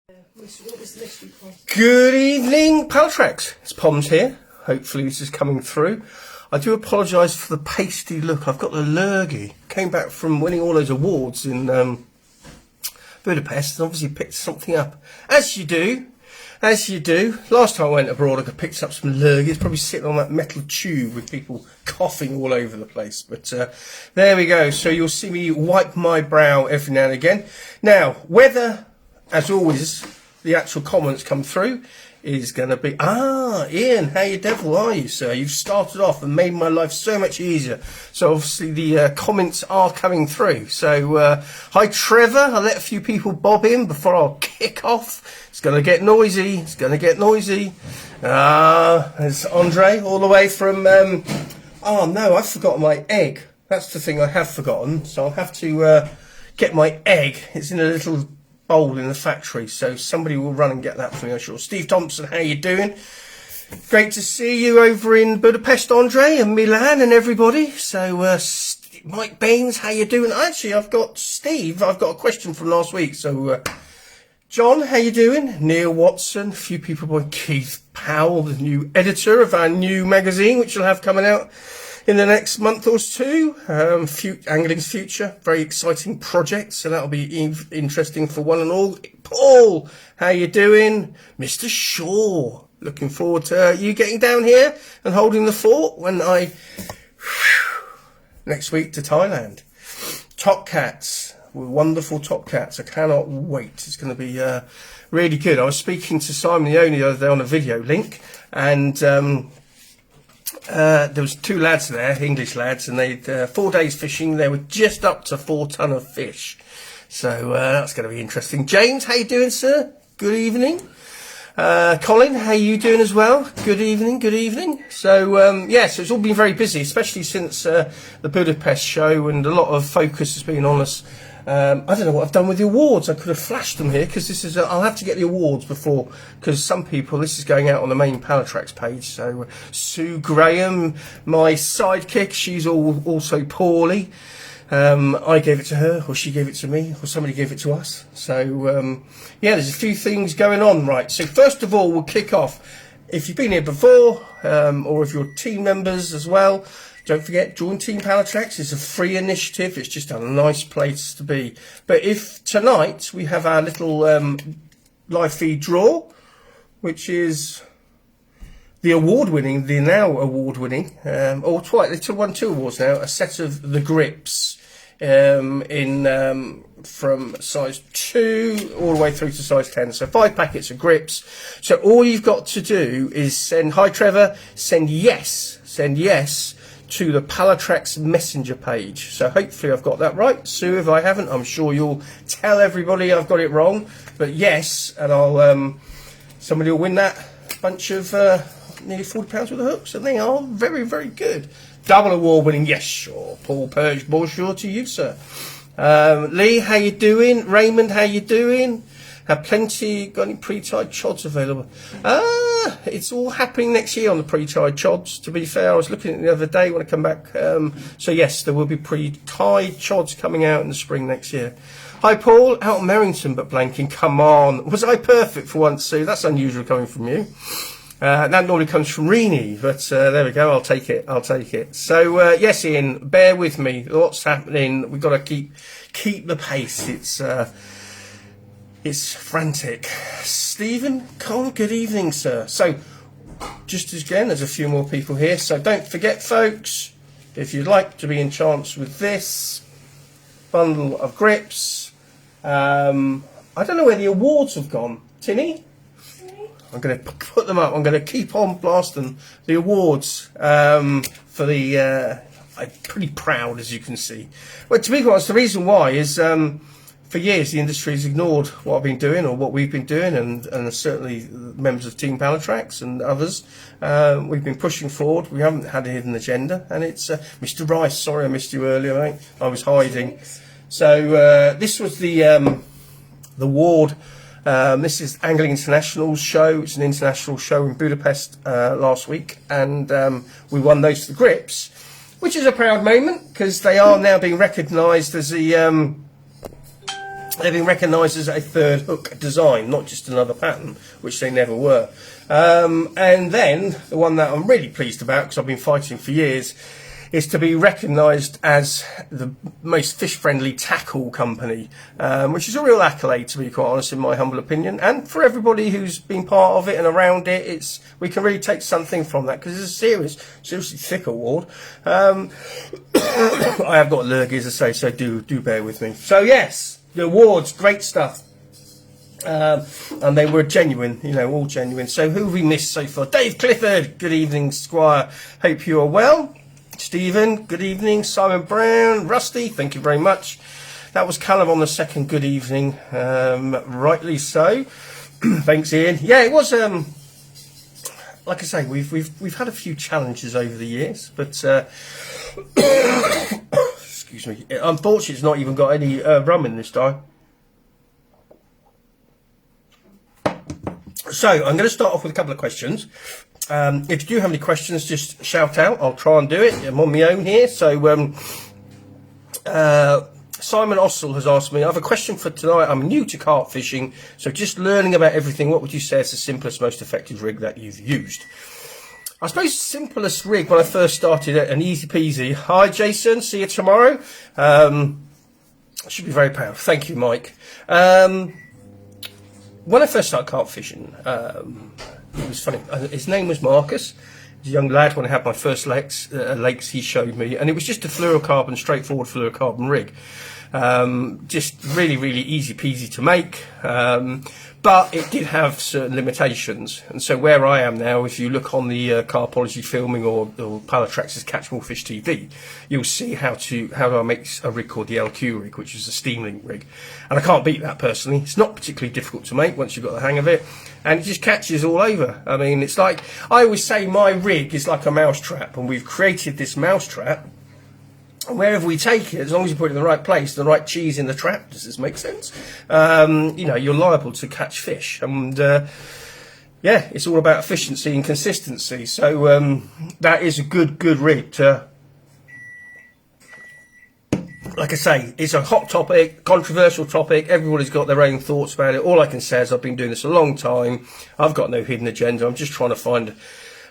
What was the list we passed? Good evening, Pallatrax. It's Poms here. Hopefully this is coming through. I do apologise for the pasty look. I've got the lurgy. Came back from winning all those awards in Budapest and obviously picked something up. As you do. As you do. Last time I went abroad I picked up some lurgy. It's probably sitting on that metal tube with people coughing all over the place. But there we go. So you'll see me wipe my brow every now and again. Now, whether, as always, the actual comments come through is going to be, Ian, how you devil are you, sir? You've started off and made my life so much easier. So obviously the comments are coming through. So hi Trevor, I'll let a few people bob in before I'll kick off. It's going to get noisy. It's going to get noisy. There's Andre all the way from, oh no, I've forgotten my egg. That's the thing I have forgotten. So I'll have to get my egg. It's in a little bowl in the factory, so somebody will run and get that for me, I'm sure. Steve Thompson, how you doing? Great to see you over in Budapest, Andre, and Milan and everybody. So Mike Baines, how you doing? Actually, I've got a question from last week. So John, how you doing? Neil Watson, a few people by Keith Powell, the new editor of our new magazine, which you'll have coming out in the next month or two. Angling's Future, very exciting project, so that'll be interesting for one and all. Paul, how you doing? Mr. Shaw, looking forward to you getting down here and holding the fort when I next week to Thailand. Top Cats, wonderful Top Cats. I cannot wait. It's going to be really good. I was speaking to Simon the Only the other day on a video link, and there was two lads there, English lads, and they'd 4 days fishing. They were just up to 4 ton of fish. So that's going to be interesting. James, how you doing, sir? Good evening. Colin, how you doing as well? Good evening, good evening. So, so it's all been very busy, especially since the Budapest show, and a lot of focus has been on us. I don't know what I've done with the awards. I could have flashed them here, because this is I'll have to get the awards before, because some people, this is going out on the main Pallatrax page. So Sue Graham, my sidekick, she's also poorly. I gave it to her, or she gave it to me, or somebody gave it to us. So there's a few things going on. Right, so first of all, we'll kick off. If you've been here before, or if you're team members as well, don't forget, join Team Pallatrax. It's a free initiative. It's just a nice place to be. But if tonight we have our little live feed draw, which is the now award-winning, or twice, they won 2 awards now, a set of the grips from size 2 all the way through to size 10. So 5 packets of grips. So all you've got to do is send, hi Trevor, send yes to the Pallatrax messenger page. So hopefully I've got that right. Sue, if I haven't, I'm sure you'll tell everybody I've got it wrong. But yes, and I'll somebody will win that bunch of nearly £40 worth of hooks, and they are very, very good. Double award winning, yes, sure. Paul Purge, bonjour to you, sir. Lee, how you doing? Raymond, how you doing? Have plenty, got any pre-tied chods available? It's all happening next year on the pre-tied chods, to be fair. I was looking at it the other day when I come back. So yes, there will be pre-tied chods coming out in the spring next year. Hi Paul, out in Merrington but blanking. Come on. Was I perfect for once, Sue? That's unusual coming from you. That normally comes from Rini, but there we go. I'll take it. So yes, Ian, bear with me. Lots happening. We've got to keep the pace. It's frantic. Stephen, Con, good evening, sir. So, just again, there's a few more people here. So don't forget, folks, if you'd like to be in chance with this bundle of grips, I don't know where the awards have gone. Tinny? I'm going to put them up. I'm going to keep on blasting the awards for the... I'm pretty proud, as you can see. Well, to be honest, the reason why is... for years, the industry has ignored what I've been doing, or what we've been doing, and certainly members of Team Pallatrax and others. We've been pushing forward. We haven't had a hidden agenda, and it's Mr. Rice. Sorry, I missed you earlier, mate. I was hiding. So this was the award. This is Angling International's show. It's an international show in Budapest last week, and we won those for the grips, which is a proud moment, because they are now being recognised as the They've been recognised as a third hook design, not just another pattern, which they never were. And then the one that I'm really pleased about, because I've been fighting for years, is to be recognised as the most fish-friendly tackle company, which is a real accolade, to be quite honest, in my humble opinion. And for everybody who's been part of it and around it, we can really take something from that, because it's a seriously thick award. I have got lurgy, as I say, so do bear with me. So yes, the awards, great stuff. And they were genuine, all genuine. So who have we missed so far? Dave Clifford, good evening, Squire. Hope you are well. Stephen, good evening. Simon Brown, Rusty, thank you very much. That was Callum on the second good evening, rightly so. Thanks, Ian. Yeah, it was. Like I say, we've had a few challenges over the years, but excuse me. Unfortunately, it's not even got any rum in this time. So I'm going to start off with a couple of questions. If you do have any questions, just shout out. I'll try and do it. I'm on my own here. So Simon Ossel has asked me, I have a question for tonight. I'm new to carp fishing, so just learning about everything. What would you say is the simplest, most effective rig that you've used? I suppose the simplest rig when I first started it, an easy peasy. Hi, Jason. See you tomorrow. Should be very proud. Thank you, Mike. When I first started carp fishing, it was funny. His name was Marcus. He's a young lad. When I had my first lakes, he showed me, and it was just a fluorocarbon, straightforward fluorocarbon rig. Just really, really easy peasy to make. But it did have certain limitations. And so where I am now, if you look on the Carpology filming or Pallatrax's Catch More Fish TV, you'll see how I make a rig called the LQ rig, which is a steam link rig. And I can't beat that personally. It's not particularly difficult to make once you've got the hang of it. And it just catches all over. I mean, it's like, I always say my rig is like a mousetrap, and we've created this mousetrap. And wherever we take it, as long as you put it in the right place, the right cheese in the trap, does this make sense? You're liable to catch fish. And, yeah, it's all about efficiency and consistency. So, that is a good rig to, like I say, it's a hot topic, controversial topic. Everybody's got their own thoughts about it. All I can say is I've been doing this a long time. I've got no hidden agenda. I'm just trying to find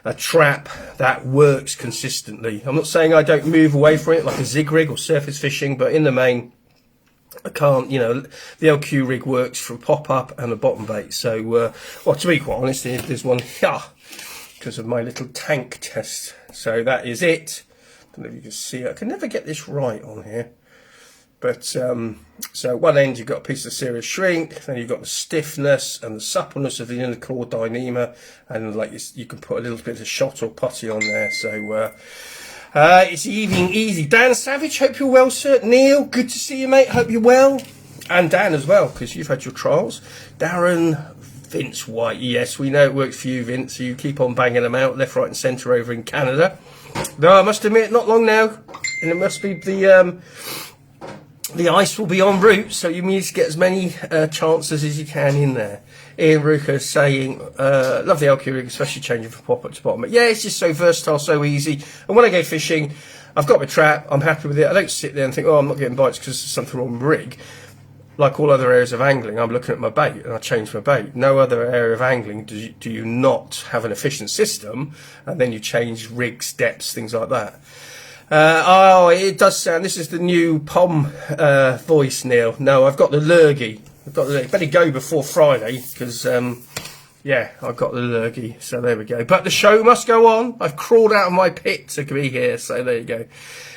a trap that works consistently. I'm not saying I don't move away from it like a zig rig or surface fishing, but in the main, I can't, the LQ rig works for a pop-up and a bottom bait. So, well, to be quite honest, there's one here because of my little tank test. So that is it. I don't know if you can see it. I can never get this right on here. But, so one end you've got a piece of serious shrink, then you've got the stiffness and the suppleness of the inner core Dyneema, and like you can put a little bit of shot or putty on there. So, it's easy. Dan Savage, hope you're well, sir. Neil, good to see you, mate. Hope you're well. And Dan as well, because you've had your trials. Darren, Vince White, yes, we know it works for you, Vince, so you keep on banging them out left, right and centre over in Canada. No, I must admit, not long now, and it must be the ice will be en route, so you need to get as many chances as you can in there. Ian Ruka saying, love the LQ rig, especially changing from pop-up to bottom. But yeah, it's just so versatile, so easy. And when I go fishing, I've got my trap, I'm happy with it. I don't sit there and think, oh, I'm not getting bites because there's something wrong with the rig. Like all other areas of angling, I'm looking at my bait and I change my bait. No other area of angling do you not have an efficient system, and then you change rigs, depths, things like that. It does sound, this is the new POM voice, Neil. No, I've got the lurgy. Better go before Friday, because, yeah, I've got the lurgy, so there we go. But the show must go on. I've crawled out of my pit to be here, so there you go.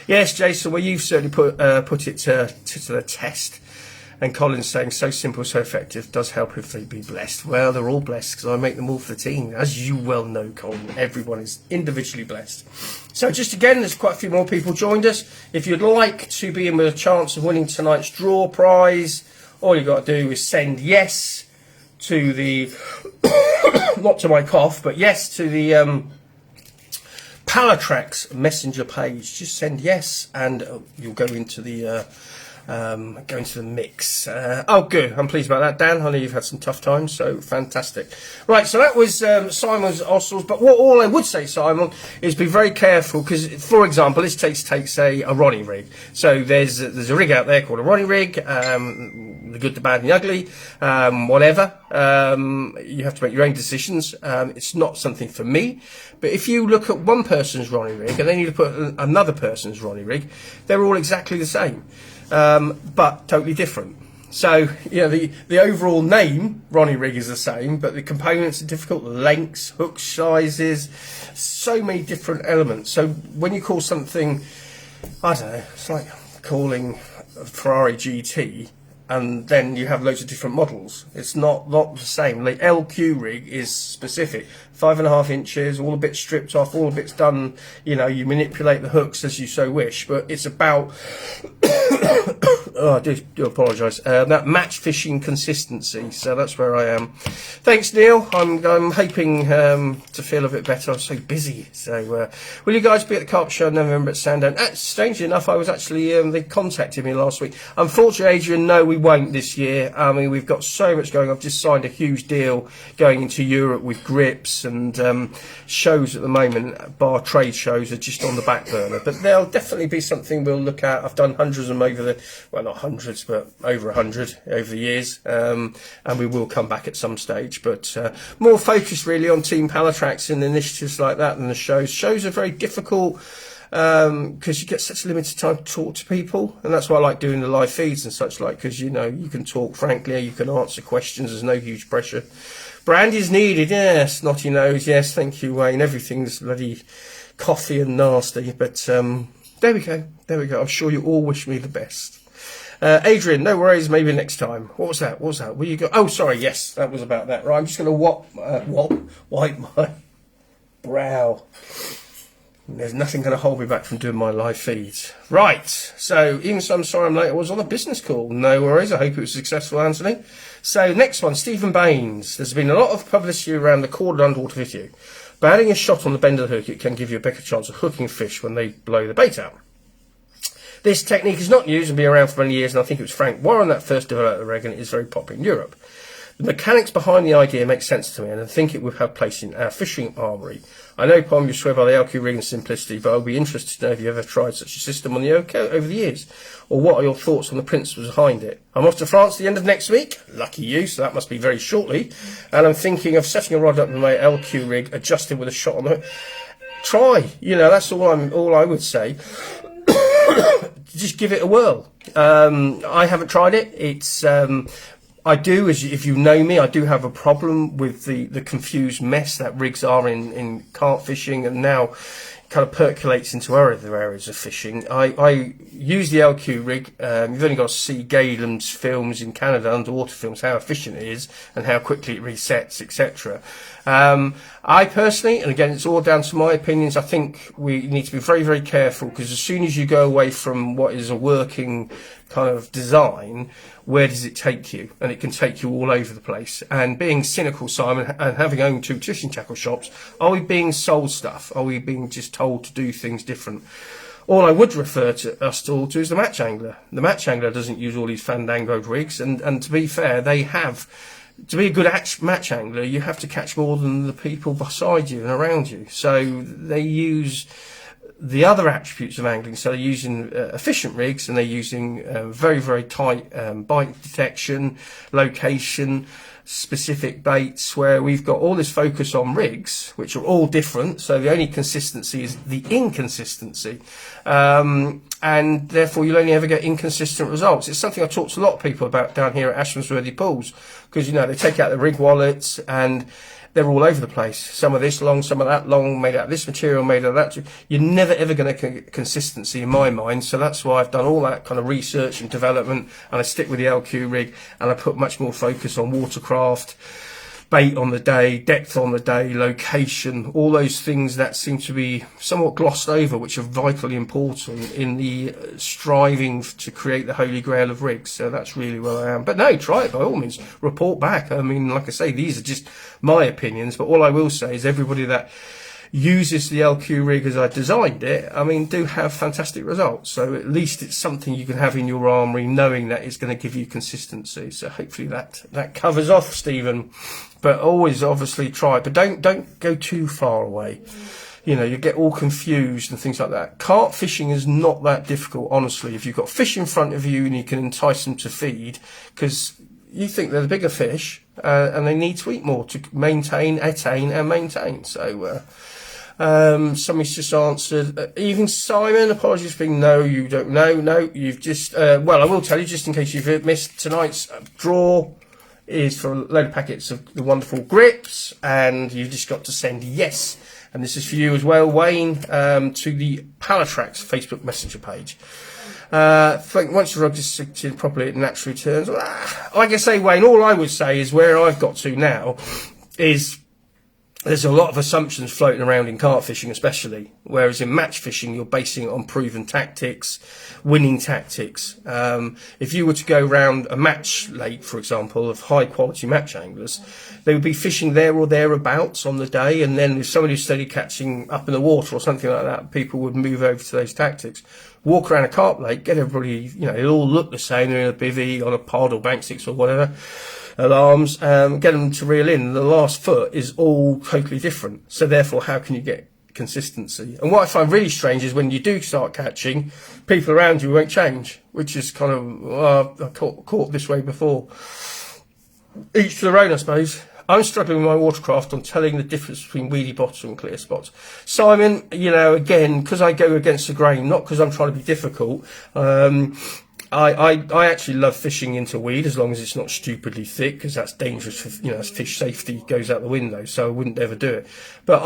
Yes, Jason, well, you've certainly put it to the test. And Colin's saying, so simple, so effective, does help if they be blessed. Well, they're all blessed because I make them all for the team. As you well know, Colin, everyone is individually blessed. So just again, there's quite a few more people joined us. If you'd like to be in with a chance of winning tonight's draw prize, all you've got to do is send yes to the, not to my cough, but yes to the Pallatrax messenger page. Just send yes and you'll go into the go into the mix. Oh, good. I'm pleased about that, Dan. I know you've had some tough times, so fantastic. Right, so that was Simon's Oscills. But all I would say, Simon, is be very careful because, for example, let's take say, a Ronnie rig. So there's a rig out there called a Ronnie rig, the good, the bad, and the ugly, whatever. You have to make your own decisions. It's not something for me. But if you look at one person's Ronnie rig and then you look at another person's Ronnie rig, they're all exactly the same. But totally different. So, you know, the overall name, Ronnie rig, is the same, but the components are difficult, lengths, hook sizes, so many different elements. So when you call something, I don't know, it's like calling a Ferrari GT, and then you have loads of different models. It's not the same. The LQ rig is specific. 5.5 inches, all the bits stripped off, all the bits done, you know, you manipulate the hooks as you so wish, but it's about, oh, I do apologise, that match fishing consistency, so that's where I am. Thanks, Neil. I'm hoping to feel a bit better. I'm so busy. So, will you guys be at the Carp Show in November at Sandown? Strangely enough, I was actually, they contacted me last week. Unfortunately, Adrian, no, we won't this year. I mean, we've got so much going on. I've just signed a huge deal going into Europe with grips and shows at the moment, bar trade shows, are just on the back burner. But there'll definitely be something we'll look at. I've done hundreds of them over the, well, not hundreds, but over 100 over the years. And we will come back at some stage. But more focused really on Team Pallatrax and initiatives like that than the shows. Shows are very difficult because you get such limited time to talk to people, and that's why I like doing the live feeds and such like, because you know you can talk frankly, you can answer questions, there's no huge pressure. Brand is needed, yes. Snotty nose, yes, thank you, Wayne. Everything's bloody coffee and nasty, but there we go. I'm sure you all wish me the best. Adrian, no worries, maybe next time. What was that? Where you go? Oh, sorry, yes, that was about that. Right, I'm just going to wipe my brow. There's nothing going to hold me back from doing my live feeds. Right, so even so I'm sorry I'm late, I was on a business call. No worries, I hope it was successful, Anthony. So next one, Stephen Baines. There's been a lot of publicity around the corded underwater video. By adding a shot on the bend of the hook, it can give you a better chance of hooking fish when they blow the bait out. This technique is not used and been around for many years, and I think it was Frank Warren that first developed the rig, and it is very popular in Europe. The mechanics behind the idea make sense to me, and I think it would have place in our fishing armoury. I know, Palm, you swear by the LQ rig and simplicity, but I'll be interested to know if you've ever tried such a system on the OK over the years, or what are your thoughts on the principles behind it. I'm off to France at the end of next week. Lucky you, so that must be very shortly. And I'm thinking of setting a rod up with my LQ rig, adjusting with a shot on the hook. Try, you know, that's all I would say. Just give it a whirl. I haven't tried it. It's I do, as if you know me, I do have a problem with the confused mess that rigs are in carp fishing, and now kind of percolates into other areas of fishing. I use the LQ rig. You've only got to see Galen's films in Canada, underwater films, how efficient it is and how quickly it resets, etc. I personally, and again, it's all down to my opinions, I think we need to be very, very careful, because as soon as you go away from what is a working kind of design, where does it take you? And it can take you all over the place. And being cynical, Simon, and having owned 2 fishing tackle shops, are we being sold stuff? Are we being just told to do things different? All I would refer to us all to is the match angler. The match angler doesn't use all these fandangoed rigs, and to be fair, they have. To be a good match angler, you have to catch more than the people beside you and around you. So they use the other attributes of angling. So they're using efficient rigs, and they're using very, very tight bite detection, location, specific baits, where we've got all this focus on rigs, which are all different. So the only consistency is the inconsistency. And therefore you'll only ever get inconsistent results. It's something I talk to a lot of people about down here at Ashmansworthy Pools, because, you know, they take out the rig wallets and they're all over the place. Some of this long, some of that long, made out of this material, made out of that. You're never ever going to get consistency in my mind. So that's why I've done all that kind of research and development, and I stick with the LQ rig, and I put much more focus on watercraft, bait on the day, depth on the day, location, all those things that seem to be somewhat glossed over, which are vitally important in the striving to create the holy grail of rigs. So that's really where I am. But no, try it by all means. Report back. I mean, like I say, these are just my opinions, but all I will say is everybody that uses the LQ rig as I designed it, I mean, do have fantastic results. So at least it's something you can have in your armoury, knowing that it's going to give you consistency. So hopefully that covers off, Stephen. But always obviously try, but don't go too far away. You know, you get all confused and things like that. Carp fishing is not that difficult, honestly. If you've got fish in front of you and you can entice them to feed, because you think they're the bigger fish, and they need to eat more to maintain, attain, and maintain. So, somebody's just answered. Even Simon, apologies for being no, you don't know. No, you've just, well, I will tell you, just in case you've missed tonight's draw, is for a load of packets of the wonderful grips, and you've just got to send yes. And this is for you as well, Wayne, to the Pallatrax Facebook Messenger page. Once your rug is sitted properly, it naturally turns. Like I say, Wayne, all I would say is where I've got to now is there's a lot of assumptions floating around in carp fishing, especially, whereas in match fishing, you're basing it on proven tactics, winning tactics. If you were to go round a match lake, for example, of high quality match anglers, they would be fishing there or thereabouts on the day, and then if somebody started catching up in the water or something like that, people would move over to those tactics. Walk around a carp lake, get everybody, you know, it'll all look the same. They're in a bivvy, on a pod or bank sticks or whatever, alarms, get them to reel in. The last foot is all totally different. So therefore, how can you get consistency? And what I find really strange is when you do start catching, people around you won't change, which is kind of, I caught this way before. Each to their own, I suppose. I'm struggling with my watercraft on telling the difference between weedy bottom and clear spots. Simon, you know, again, because I go against the grain, not because I'm trying to be difficult. I actually love fishing into weed as long as it's not stupidly thick, because that's dangerous for, you know, fish safety goes out the window, so I wouldn't ever do it. But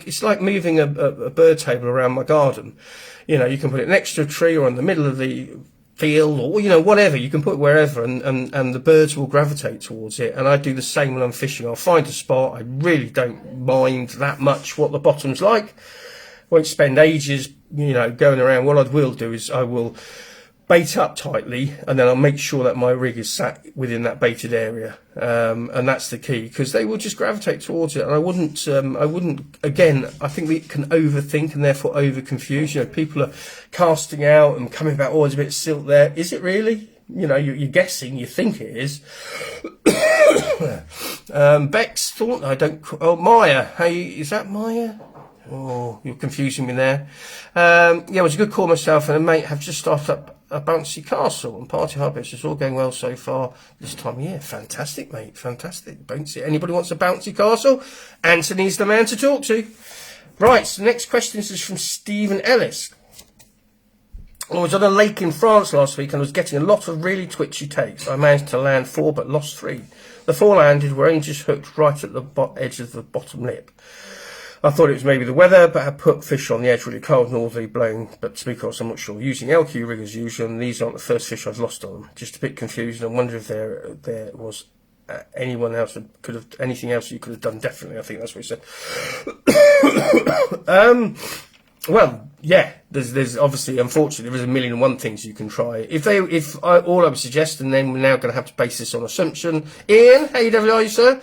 it's like moving a bird table around my garden. You know, you can put it next to a tree or in the middle of the field, or, you know, whatever, you can put it wherever, and the birds will gravitate towards it. And I do the same when I'm fishing. I'll find a spot, I really don't mind that much what the bottom's like. Won't spend ages, you know, going around. What I will do is I will bait up tightly, and then I'll make sure that my rig is sat within that baited area, and that's the key, because they will just gravitate towards it. And I wouldn't again, I think we can overthink and therefore over confuse. You know, people are casting out and coming back, oh, there's a bit of silt there. Is it really? You know, you're guessing, you think it is. Bex thought, Maya, is that Maya? Oh, you're confusing me there. Yeah, it was a good call. Myself and a mate have just started up a bouncy castle and party harvest. It's all going well so far this time of year. Fantastic, mate. Fantastic. Bouncy. Anybody wants a bouncy castle? Anthony's the man to talk to. Right, so the next question is from Stephen Ellis. I was on a lake in France last week and was getting a lot of really twitchy takes. I managed to land 4 but lost 3. The 4 landed were only just hooked right at the edge of the bottom lip. I thought it was maybe the weather, but I put fish on the edge really cold, northerly blowing, but to be honest, I'm not sure. Using LQ rig as usual, and these aren't the first fish I've lost on them. Just a bit confused, and I wonder if there was anyone else that could have, anything else you could have done. Definitely, I think that's what he said. Well, yeah, there's obviously, unfortunately, there is 1,000,001 things you can try. All I would suggest, and then we're now going to have to base this on assumption. Ian, how you devil are you, sir?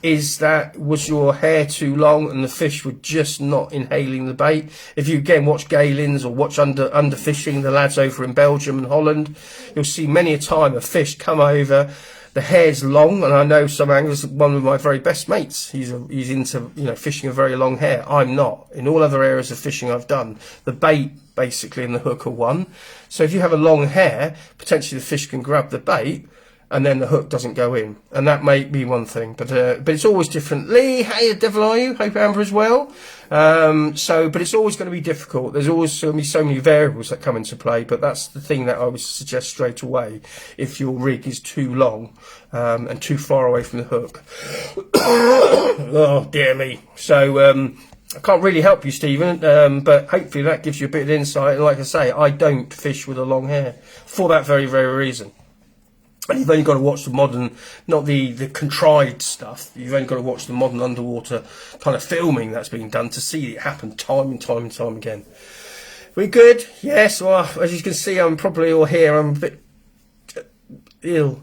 Is that, was your hair too long and the fish were just not inhaling the bait? If you again watch Galen's or watch Underfishing, the lads over in Belgium and Holland, you'll see many a time a fish come over. The hair's long, and I know some anglers. One of my very best mates, he's into, you know, fishing a very long hair. I'm not. In all other areas of fishing I've done, the bait basically and the hook are one. So if you have a long hair, potentially the fish can grab the bait, and then the hook doesn't go in, and that may be one thing. But it's always different. Lee, how the devil are you? Hope Amber as well. But it's always going to be difficult. There's always going to be so many variables that come into play. But that's the thing that I would suggest straight away. If your rig is too long and too far away from the hook, oh dear me. So I can't really help you, Stephen. But hopefully that gives you a bit of insight. And like I say, I don't fish with a long hair for that very, very reason. And you've only got to watch the modern, not the contrived stuff. You've only got to watch the modern underwater kind of filming that's being done to see it happen time and time and time again. We good? Yes. Well, as you can see, I'm probably all here. I'm a bit ill,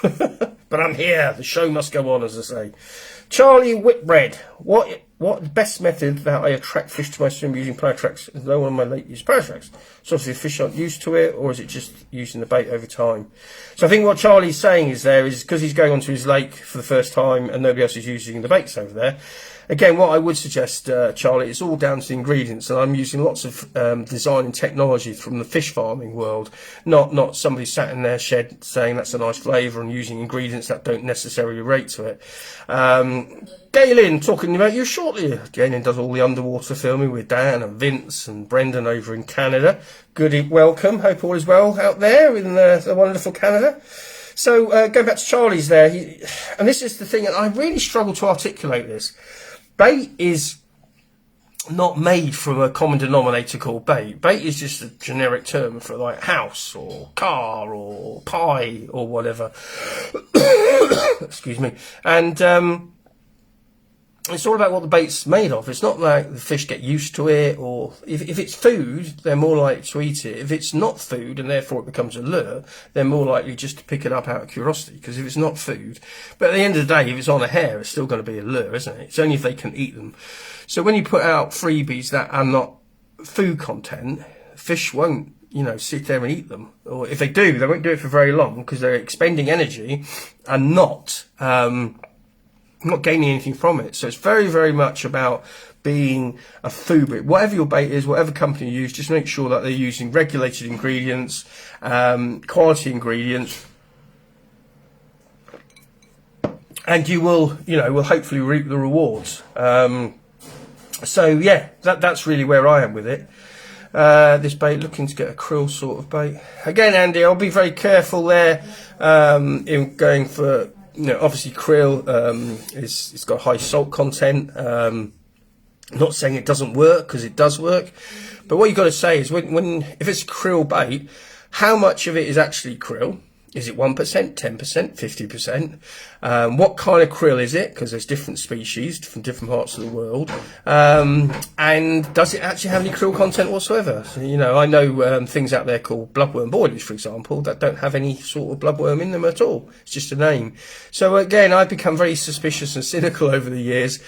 but I'm here. The show must go on, as I say. Charlie Whitbread, what what the best method that I attract fish to my swim using Pallatrax? No one on my lake uses Pallatrax. So obviously the fish aren't used to it, or is it just using the bait over time? So I think what Charlie's saying is because he's going onto his lake for the first time and nobody else is using the baits over there. Again, what I would suggest, Charlie, it's all down to the ingredients, and I'm using lots of design and technology from the fish farming world, not somebody sat in their shed saying that's a nice flavour and using ingredients that don't necessarily relate to it. Galen, talking about you shortly. Galen does all the underwater filming with Dan and Vince and Brendan over in Canada. Good, welcome. Hope all is well out there in the wonderful Canada. So going back to Charlie's there, and this is the thing, and I really struggle to articulate this. Bait is not made from a common denominator called bait. Bait is just a generic term for like house or car or pie or whatever. Excuse me. And it's all about what the bait's made of. It's not like the fish get used to it, or if it's food, they're more likely to eat it. If it's not food and therefore it becomes a lure, they're more likely just to pick it up out of curiosity, because if it's not food. But at the end of the day, if it's on a hair, it's still going to be a lure, isn't it? It's only if they can eat them. So when you put out freebies that are not food content, fish won't, sit there and eat them. Or if they do, they won't do it for very long, because they're expending energy and not gaining anything from it. So it's very, very much about being a food bait. Whatever your bait is, whatever company you use, just make sure that they're using regulated ingredients, quality ingredients, and you will hopefully reap the rewards. So yeah, that's really where I am with it. This bait, looking to get a krill sort of bait. Again, Andy, I'll be very careful there in going for. Obviously krill it's got high salt content. I'm not saying it doesn't work, because it does work, but what you've got to say is if it's krill bait, how much of it is actually krill? Is it 1%, 10%, 50%? What kind of krill is it? Because there's different species from different parts of the world. And does it actually have any krill content whatsoever? So, I know things out there called bloodworm boilies, for example, that don't have any sort of bloodworm in them at all. It's just a name. So again, I've become very suspicious and cynical over the years.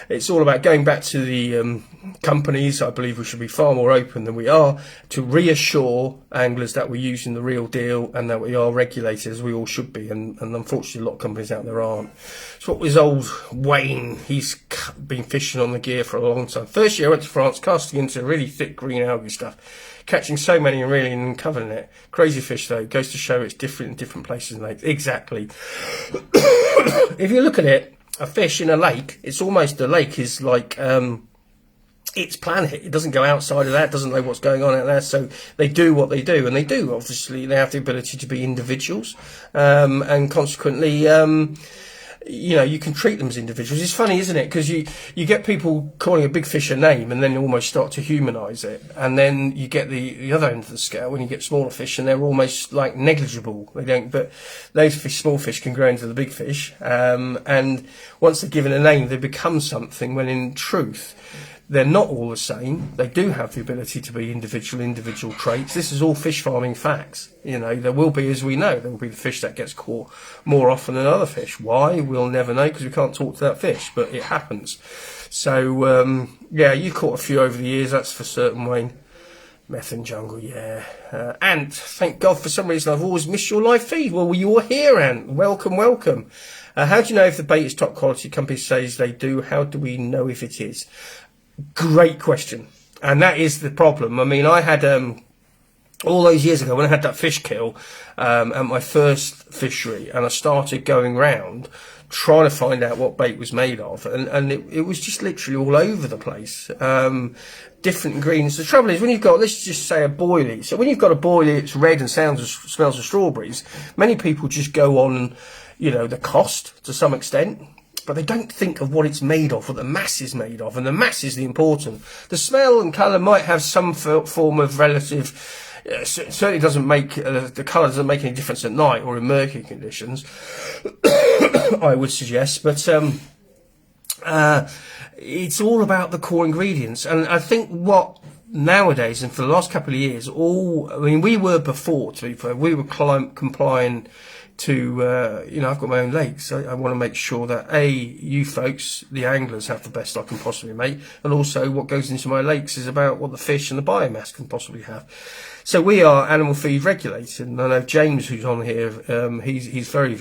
It's all about going back to the companies. I believe we should be far more open than we are, to reassure anglers that we're using the real deal and that we are regulated as we all should be. And unfortunately, a lot of companies out there aren't. So what was old Wayne? He's been fishing on the gear for a long time. First year I went to France, casting into really thick green algae stuff, catching so many and reeling and covering it. Crazy fish though. Goes to show it's different in different places and lakes. Exactly. If you look at it, a fish in a lake, it's almost, the lake is like its planet. It doesn't go outside of that, doesn't know what's going on out there. So they do what they do, and they do. Obviously, they have the ability to be individuals, and consequently, you can treat them as individuals. It's funny, isn't it? Because you get people calling a big fish a name and then you almost start to humanise it. And then you get the other end of the scale when you get smaller fish and they're almost like negligible. They don't, but those small fish can grow into the big fish. And once they're given a name, they become something, when in truth, they're not all the same. They do have the ability to be individual traits. This is all fish farming facts. There will be, as we know, there will be the fish that gets caught more often than other fish. Why? We'll never know, because we can't talk to that fish, but it happens. So, yeah, you caught a few over the years, that's for certain, Wayne. Methane Jungle, yeah. Ant, thank God, for some reason I've always missed your live feed. Well, you're here, Ant. Welcome, welcome. How do you know if the bait is top quality? Company says they do. How do we know if it is? Great question. And that is the problem. I mean, I had all those years ago when I had that fish kill at my first fishery, and I started going round trying to find out what bait was made of, and it was just literally all over the place. Different ingredients. The trouble is, when you've got, let's just say, a boilie. So when you've got a boilie, it's red and smells of strawberries. Many people just go on, the cost to some extent, but they don't think of what it's made of, what the mass is made of, and the mass is the important. The smell and colour might have some form of relative. Certainly doesn't make the colour doesn't make any difference at night or in murky conditions. I would suggest, but it's all about the core ingredients. And I think what nowadays, and for the last couple of years, we were before, to be fair, we were complying I've got my own lakes. I want to make sure that you folks, the anglers, have the best I can possibly make, and also what goes into my lakes is about what the fish and the biomass can possibly have. So we are animal feed regulated, and I know James, who's on here, he's very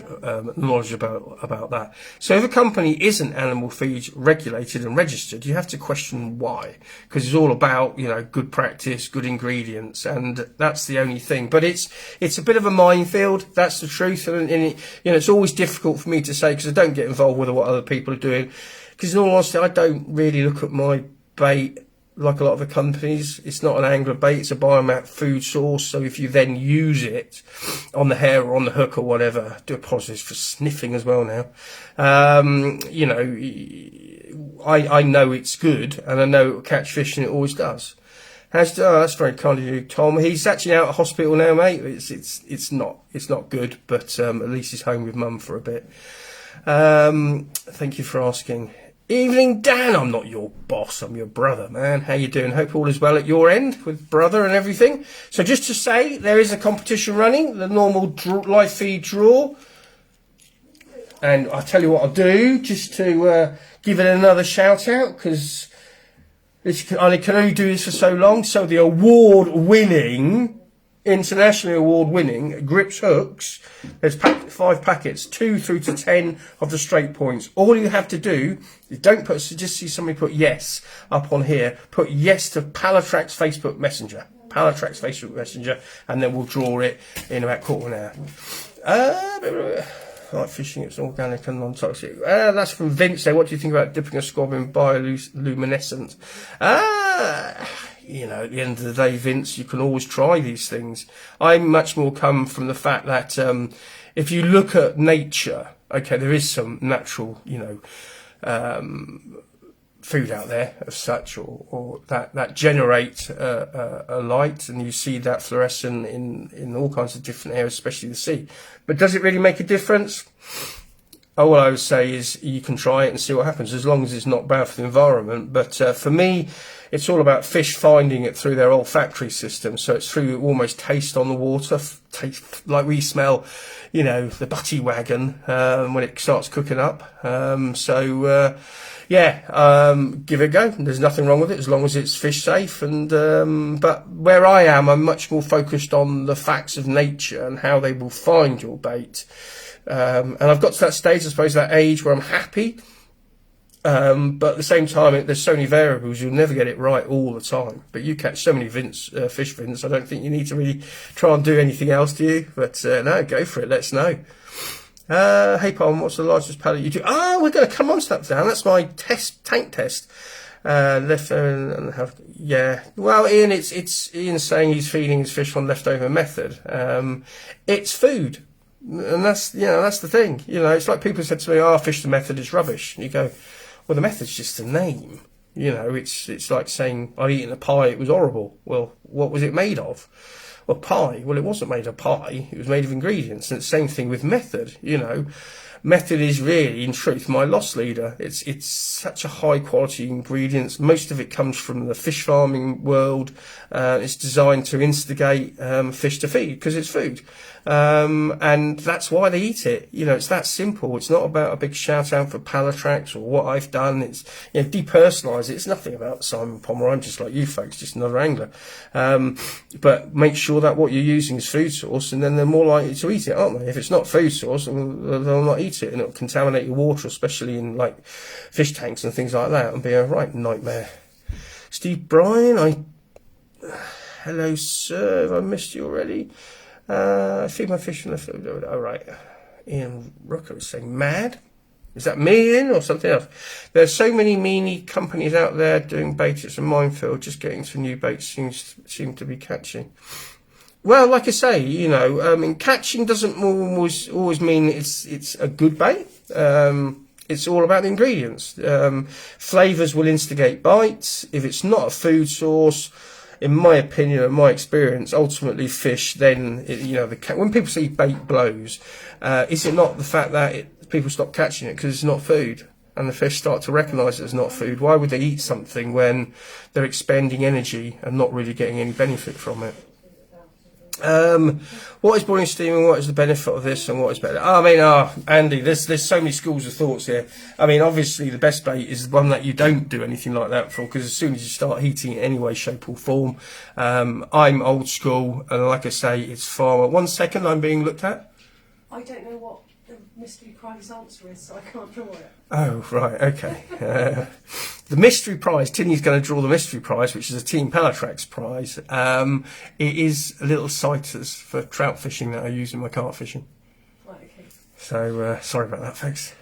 knowledgeable about that. So if a company isn't animal feed regulated and registered, you have to question why, because it's all about good practice, good ingredients, and that's the only thing. But it's a bit of a minefield. That's the truth, and it's always difficult for me to say because I don't get involved with what other people are doing. Because in all honesty, I don't really look at my bait like a lot of the companies. It's not an angler bait, it's a biomass food source. So if you then use it on the hair or on the hook or whatever, do apologize for sniffing as well now. I know it's good, and I know it will catch fish, and it always does. That's very kind of you, Tom. He's actually out of hospital now, mate. It's not good, but at least he's home with Mum for a bit. Thank you for asking. Evening, Dan. I'm not your boss, I'm your brother, man. How you doing? Hope all is well at your end with brother and everything. So just to say, there is a competition running, the normal live feed draw. And I'll tell you what I'll do, just to give it another shout out, because I can only do this for so long. So the internationally award-winning Grips Hooks, there's 5 packets, 2 through to 10 of the straight points. All you have to do is just see somebody put yes up on here, put yes to Pallatrax Facebook Messenger, and then we'll draw it in about quarter of an hour. Like fishing, it's organic and non-toxic. That's from Vince there. What do you think about dipping a squab in bioluminescent? At the end of the day, Vince, you can always try these things. I much more come from the fact that if you look at nature, okay, there is some natural, food out there as such, or that generate a light, and you see that fluorescent in all kinds of different areas, especially the sea. But does it really make a difference? All I would say is you can try it and see what happens, as long as it's not bad for the environment. But for me, it's all about fish finding it through their olfactory system. So it's through almost taste on the water, taste like we smell, the butty wagon when it starts cooking up. Give it a go. There's nothing wrong with it as long as it's fish safe. And but where I am, I'm much more focused on the facts of nature and how they will find your bait. And I've got to that stage, I suppose, that age where I'm happy. But at the same time, there's so many variables, you'll never get it right all the time. But you catch so many fish, Vince, I don't think you need to really try and do anything else, do you? But no, go for it, let us know. Hey, Palm, what's the largest pallet you do? We're going to come on to that, Dan. That's my tank test. Leftover, yeah. Well, Ian, it's Ian saying he's feeding his fish on leftover method. It's food. And that's the thing. It's like people said to me, fish the method is rubbish. And you go, well, the method's just a name. It's like saying I'd eaten a pie, it was horrible. Well, what was it made of? Well, pie. Well, it wasn't made of pie. It was made of ingredients. And it's the same thing with method. Method is really, in truth, my loss leader. It's such a high quality ingredients. Most of it comes from the fish farming world. It's designed to instigate fish to feed because it's food. And that's why they eat it. It's that simple. It's not about a big shout out for Pallatrax or what I've done. It's, depersonalise it. It's nothing about Simon Palmer. I'm just like you folks, just another angler. But make sure that what you're using is food source, and then they're more likely to eat it, aren't they? If it's not food source, they'll not eat it, and it'll contaminate your water, especially in like fish tanks and things like that, and be a right nightmare. Steve Bryan, hello sir, have I missed you already? I feed my fish in the food. Oh, right. Ian Rooker is saying mad. Is that me, Ian, or something else? There's so many meanie companies out there doing bait. It's a minefield. Just getting some new baits seem to be catching. Well, like I say, catching doesn't always mean it's a good bait. It's all about the ingredients. Flavours will instigate bites. If it's not a food source, in my opinion and my experience, ultimately fish then, when people say bait blows, is it not the fact that people stop catching it because it's not food, and the fish start to recognise it as not food? Why would they eat something when they're expending energy and not really getting any benefit from it? What is boiling steaming? What is the benefit of this, and what is better? Andy, there's so many schools of thoughts here. I mean, obviously the best bait is the one that you don't do anything like that for, because as soon as you start heating it in any way, shape or form, I'm old school, and like I say, it's farmer. 1 second, I'm being looked at. I don't know what the mystery prize answer is, so I can't draw it. Oh, right, okay. The mystery prize, Tinny's going to draw the mystery prize, which is a Team Pallatrax prize. It is little sighters for trout fishing that I use in my carp fishing. Right, okay. So, sorry about that, folks.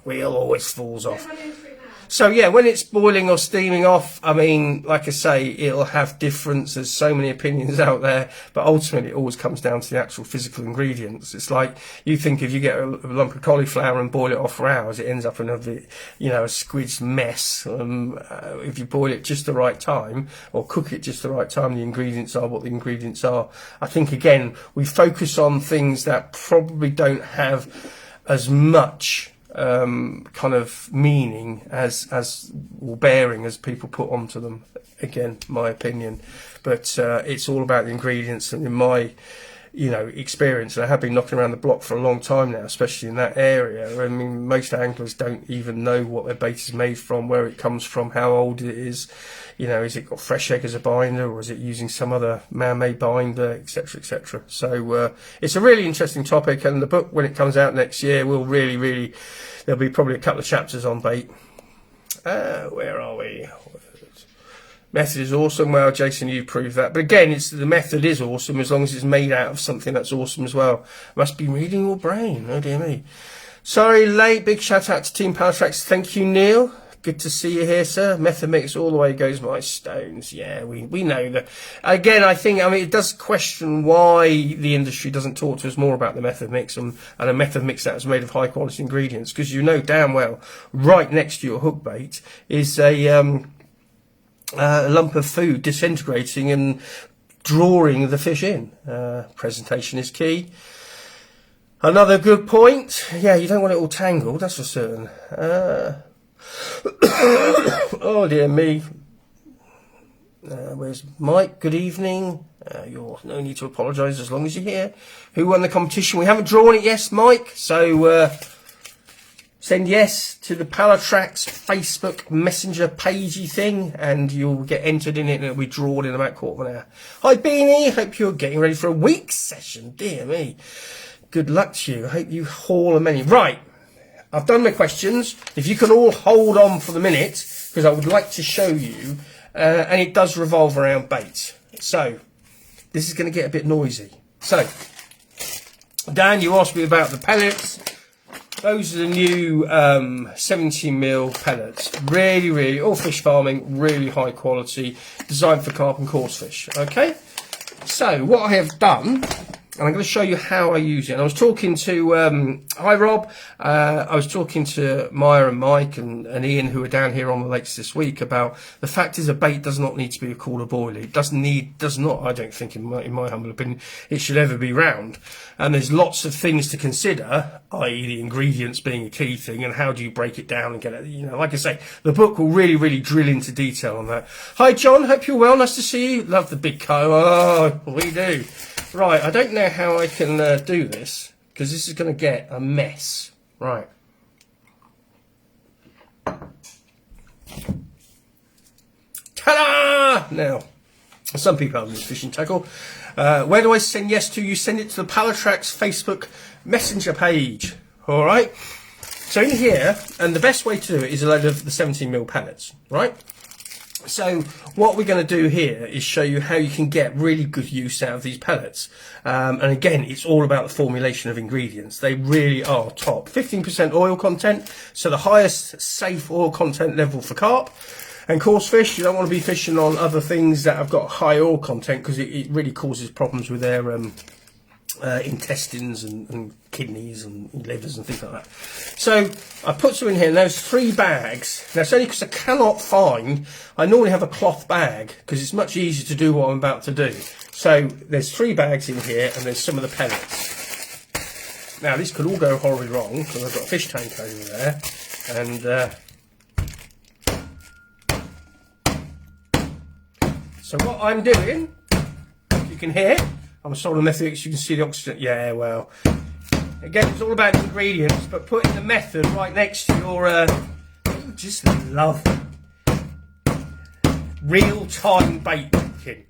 Wheel always falls off. Run into it now. So yeah, when it's boiling or steaming off, I mean, like I say, it'll have difference. There's so many opinions out there, but ultimately it always comes down to the actual physical ingredients. It's like, you think if you get a lump of cauliflower and boil it off for hours, it ends up in a squid's mess. If you boil it just the right time, or cook it just the right time, the ingredients are what the ingredients are. I think, again, we focus on things that probably don't have as much kind of meaning as or bearing as people put onto them. Again, my opinion, but it's all about the ingredients. And in my experience, and I have been knocking around the block for a long time now, especially in that area. I mean, most anglers don't even know what their bait is made from, where it comes from, how old it is. Is it got fresh egg as a binder, or is it using some other man-made binder, etc., etc. So it's a really interesting topic, and the book, when it comes out next year, will really there'll be probably a couple of chapters on bait. Where are we? Method is awesome. Well, Jason, you proved that. But again, the method is awesome as long as it's made out of something that's awesome as well. Must be reading your brain. Oh dear me. Sorry, late. Big shout out to Team Pallatrax. Thank you, Neil. Good to see you here, sir. Method mix all the way goes my stones. Yeah, we know that. Again, I think, it does question why the industry doesn't talk to us more about the method mix and a method mix that is made of high quality ingredients, because you know damn well right next to your hook bait is a lump of food disintegrating and drawing the fish in. Presentation is key. Another good point. Yeah, you don't want it all tangled, that's for certain. Oh dear me. Where's Mike? Good evening. You're no need to apologise as long as you're here. Who won the competition? We haven't drawn it, yes, Mike. So send yes to the Pallatrax Facebook Messenger pagey thing, and you'll get entered in it, and it'll be drawn in about quarter of an hour. Hi Beanie, hope you're getting ready for a week's session. Dear me. Good luck to you. I hope you haul a many. Right. I've done my questions. If you can all hold on for the minute, because I would like to show you, and it does revolve around bait. So, this is going to get a bit noisy. So, Dan, you asked me about the pellets. Those are the new 17mm pellets. Really, all fish farming, really high quality, designed for carp and coarse fish. Okay? So, what I have done, and I'm going to show you how I use it. And I was talking to, hi Rob, I was talking to Maya and Mike and Ian, who are down here on the lakes this week, about the fact is a bait does not need to be a cooler boilie. It does not, I don't think, in my humble opinion, it should ever be round. And there's lots of things to consider, i.e. the ingredients being a key thing, and how do you break it down and get it, like I say, the book will really drill into detail on that. Hi John, hope you're well, nice to see you. Love the big co. Oh, we do. Right, I don't know how I can do this, because this is going to get a mess. Right. Ta-da! Now, some people have this fishing tackle. Where do I send yes to? You send it to the Pallatrax Facebook Messenger page. All right? So in here, and the best way to do it is a load of the 17mm pellets, right? So what we're going to do here is show you how you can get really good use out of these pellets. And again, it's all about the formulation of ingredients. They really are top. 15% oil content, so the highest safe oil content level for carp. And coarse fish, you don't want to be fishing on other things that have got high oil content, because it really causes problems with their intestines and kidneys and livers and things like that. So I put some in here. And there's 3 bags. Now it's only because I cannot find. I normally have a cloth bag because it's much easier to do what I'm about to do. So there's 3 bags in here, and there's some of the pellets. Now this could all go horribly wrong because I've got a fish tank over there, and so what I'm doing, you can hear, I'm soldering methods. You can see the oxygen. Yeah, well, again, it's all about the ingredients, but putting the method right next to your, you just love real-time bait making.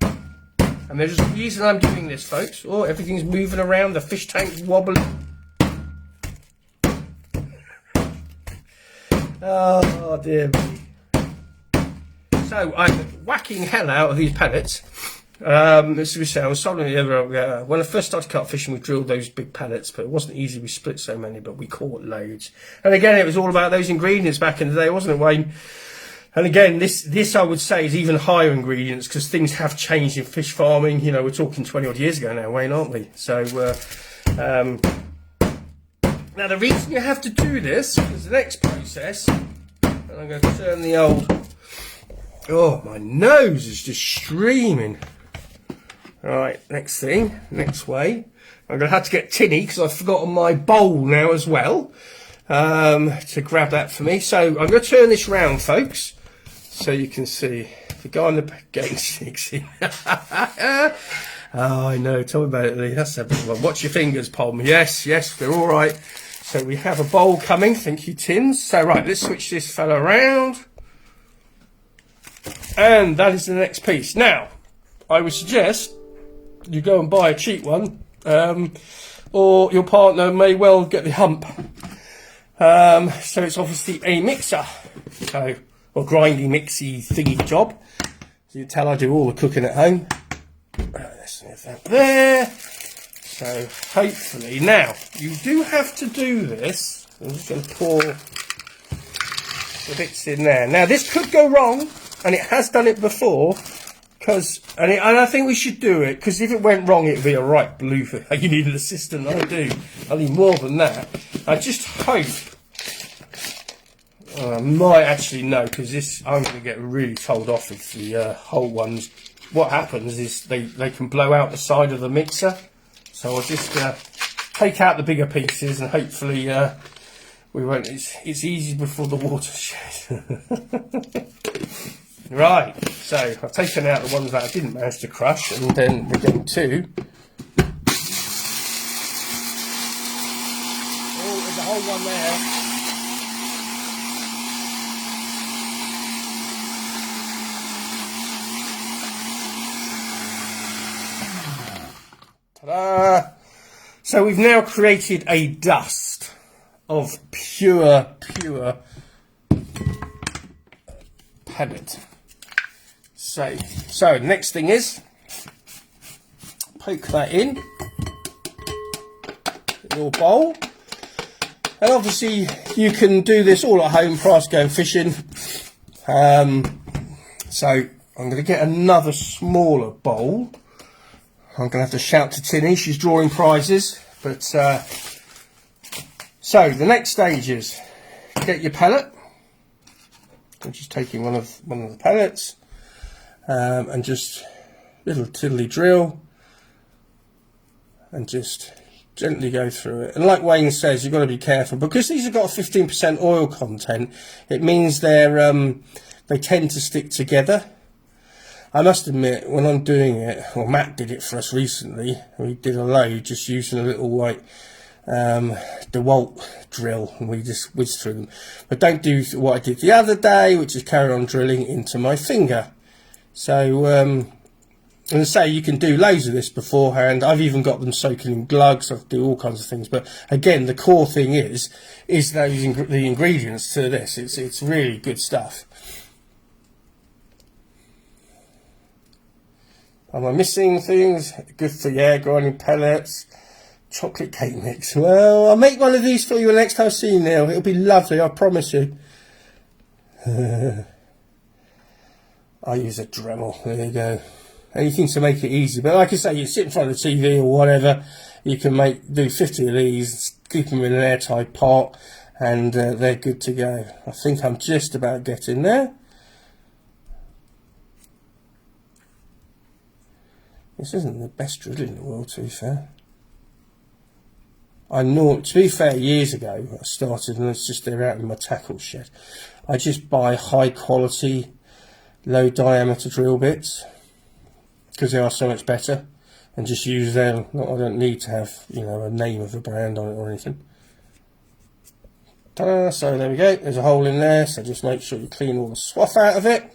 And there's a reason I'm doing this, folks. Oh, everything's moving around. The fish tank's wobbling. Oh dear me. So I'm whacking hell out of these pellets. As we say, I was soldering the other. When I first started carp fishing, we drilled those big pellets, but it wasn't easy. We split so many, but we caught loads. And again, it was all about those ingredients back in the day, wasn't it, Wayne? And again, this I would say is even higher ingredients because things have changed in fish farming. You know, we're talking 20 odd years ago now, Wayne, aren't we? So, now the reason you have to do this is the next process. And I'm going to turn the old. Oh, my nose is just streaming. All right, next thing, next way. I'm going to have to get tinny because I've forgotten my bowl now as well. To grab that for me. So I'm going to turn this round, folks. So you can see the guy on the getting sticks in. Oh, I know. Tell me about it, Lee. That's a big one. Watch your fingers, Palm. Yes, yes, they're all right. So we have a bowl coming. Thank you, Tins. So right, let's switch this fella around. And that is the next piece. Now, I would suggest you go and buy a cheap one, or your partner may well get the hump. So it's obviously a mixer. So, or grindy mixy thingy job. So you tell I do all the cooking at home. Let's move that there. So hopefully, now you do have to do this. I'm just going to pour the bits in there. Now this could go wrong, and it has done it before. And I think we should do it because if it went wrong, it'd be a right blue. You need an assistant. I do. I need more than that. I just hope. I might actually know because this I'm going to get really told off if the whole ones. What happens is they can blow out the side of the mixer. So I'll just take out the bigger pieces and hopefully we won't. It's easy before the watershed. Right. So I've taken out the ones that I didn't manage to crush, and then we're going to. Oh, there's a whole one there. Ta-da! So we've now created a dust of pure pellet. So next thing is poke that in your bowl, and obviously you can do this all at home prior to going fishing. So I'm going to get another smaller bowl. I'm going to have to shout to Tinny, she's drawing prizes. But so the next stage is get your pellet. I'm just taking one of the pellets and just little tiddly drill and just gently go through it. And like Wayne says, you've got to be careful because these have got a 15% oil content. It means they tend to stick together. I must admit, when I'm doing it, well, Matt did it for us recently. We did a load just using a little like DeWalt drill, and we just whizzed through them. But don't do what I did the other day, which is carry on drilling into my finger. So, and I say you can do loads of this beforehand. I've even got them soaking in glugs. I do all kinds of things. But again, the core thing is the ingredients to this. It's really good stuff. Am I missing things? Good for grinding pellets. Chocolate cake mix. Well, I'll make one of these for you next time I see you, Neil. It'll be lovely, I promise you. I use a Dremel. There you go. Anything to make it easy. But like I say, you sit in front of the TV or whatever, you can do 50 of these, keep them in an airtight pot, and they're good to go. I think I'm just about getting there. This isn't the best drill in the world, to be fair. To be fair, years ago I started, and it's just they're out in my tackle shed. I just buy high quality, low diameter drill bits because they are so much better. and just use them. I don't need to have, you know, a name of a brand on it or anything. Ta-da! So there we go. There's a hole in there, so just make sure you clean all the swath out of it.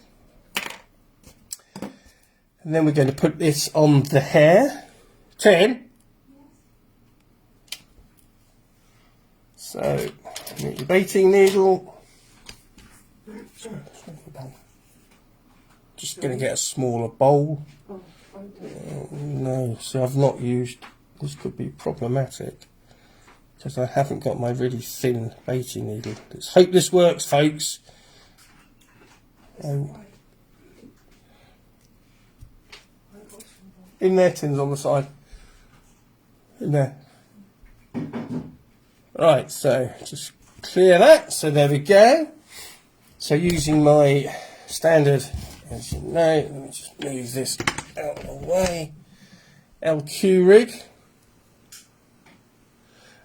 And then we're going to put this on the hair. Tim. So, get your baiting needle. Just going to get a smaller bowl. No, so I've not used, this could be problematic because I haven't got my really thin baiting needle. Let's hope this works, folks. In there, Tim's on the side. In there. Right, so just clear that. So there we go. So using my standard, as you know, let me just move this out of the way, LQ rig.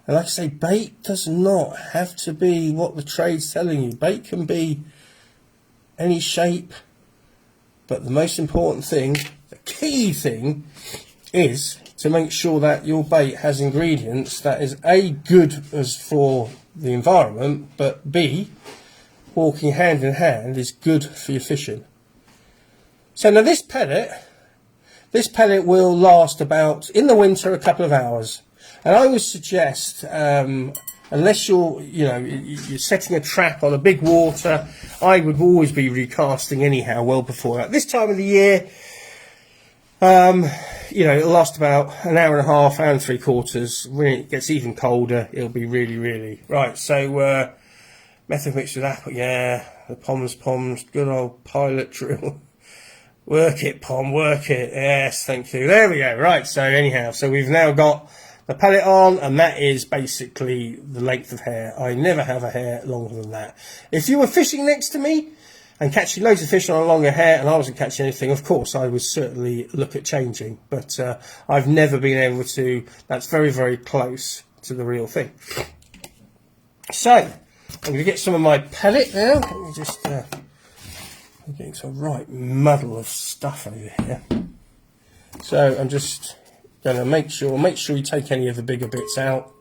And like I say, bait does not have to be what the trade's telling you. Bait can be any shape, but the most important thing, the key thing, is to make sure that your bait has ingredients that is A, good as for the environment, but B, walking hand in hand, is good for your fishing. So now this pellet will last about, in the winter, a couple of hours. And I would suggest, unless you're setting a trap on a big water, I would always be recasting anyhow well before that. This time of the year, it'll last about an hour and a half, hour and 3/4. When it gets even colder, it'll be really, really right. So method mixed with apple, yeah, the Poms, good old pilot drill. Work it, Pom, work it. Yes, thank you. There we go. Right. So anyhow, so we've now got the pellet on, and that is basically the length of hair. I never have a hair longer than that. If you were fishing next to me and catching loads of fish on a longer hair and I wasn't catching anything, of course I would certainly look at changing, but I've never been able to. That's very, very close to the real thing. So I'm going to get some of my pellet now. Let me just I'm getting some right muddle of stuff over here. So I'm just going to make sure you take any of the bigger bits out.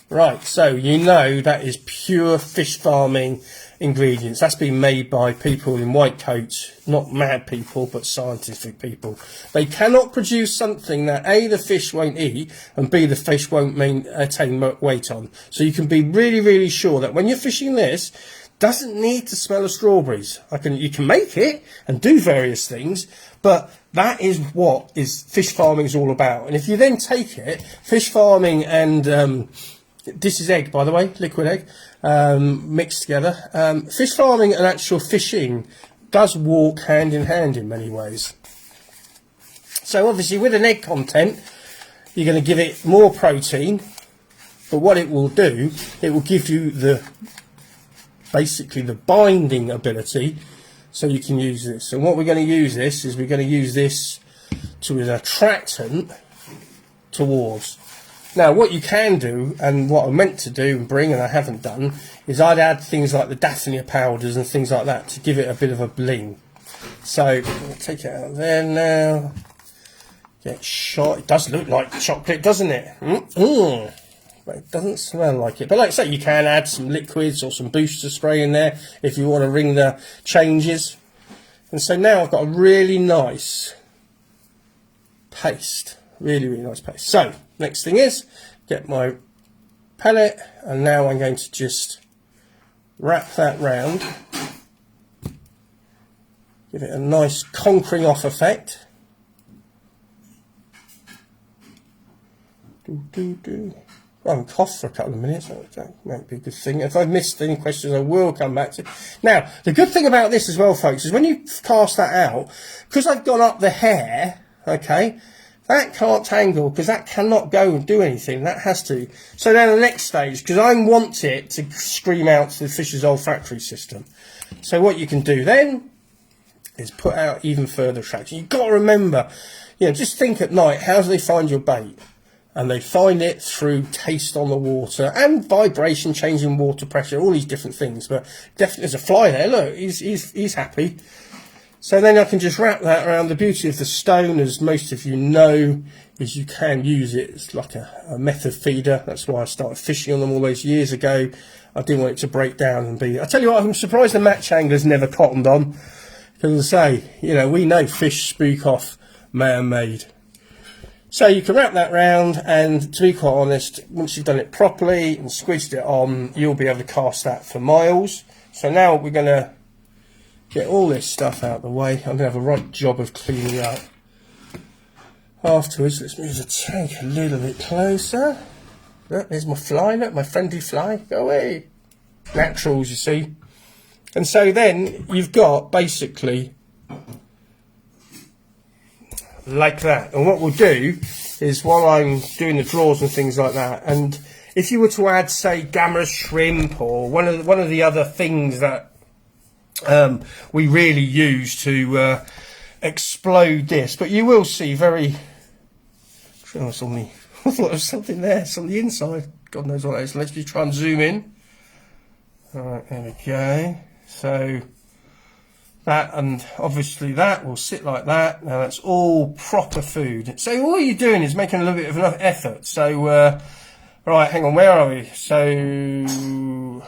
Right, so you know that is pure fish farming ingredients. That's been made by people in white coats, not mad people, but scientific people. They cannot produce something that A, the fish won't eat, and B, the fish won't attain weight on. So you can be really, really sure that when you're fishing this, doesn't need to smell of strawberries. You can make it and do various things, but that is what fish farming is all about. And if you then take it, fish farming and this is egg, by the way, liquid egg, mixed together. Fish farming and actual fishing does walk hand in hand in many ways. So obviously with an egg content, you're going to give it more protein, but what it will do, it will give you basically the binding ability, so you can use this. And what we're going to use this is we're going to use this to an attractant towards. Now what you can do, and what I meant to do and bring and I haven't done, is I'd add things like the Daphnia powders and things like that to give it a bit of a bling. So I'm going to take it out there now. Get shot. It does look like chocolate, doesn't it? But it doesn't smell like it. But like I say, you can add some liquids or some booster spray in there if you want to ring the changes. And so now I've got a really nice paste. Really, really nice paste. So next thing is get my pellet, and now I'm going to just wrap that round. Give it a nice conquering off effect. I haven't coughed for a couple of minutes, so that might be a good thing. If I've missed any questions, I will come back to. Now, the good thing about this as well, folks, is when you cast that out, because I've gone up the hair, okay, that can't tangle, because that cannot go and do anything. That has to. So then the next stage, because I want it to scream out to the fish's olfactory system. So what you can do then is put out even further attraction. You've got to remember, just think at night, how do they find your bait? And they find it through taste on the water and vibration, changing water pressure, all these different things. But definitely there's a fly there. Look, he's happy. So then I can just wrap that around. The beauty of the stone, as most of you know, is you can use it. It's like a method feeder. That's why I started fishing on them all those years ago. I didn't want it to break down and be... I tell you what, I'm surprised the match anglers never cottoned on. Because as I say, you know, we know fish spook off man-made. So you can wrap that round, and to be quite honest, once you've done it properly and squidged it on, you'll be able to cast that for miles. So now we're going to get all this stuff out of the way. I'm going to have a right job of cleaning up afterwards. Let's move the tank a little bit closer. Look, there's my fly, look, my friendly fly. Go away. Naturals, you see. And so then you've got basically like that. And what we'll do is, while I'm doing the draws and things like that, and if you were to add, say, gamma shrimp or one of the other things that we really use to explode this, but you will see very... Oh, it's on me. I thought there was something there. It's on the inside. God knows what it is. Let's just try and zoom in. Alright, there we go. So that, and obviously that will sit like that. Now that's all proper food. So all you're doing is making a little bit of enough effort. So right, hang on, where are we? So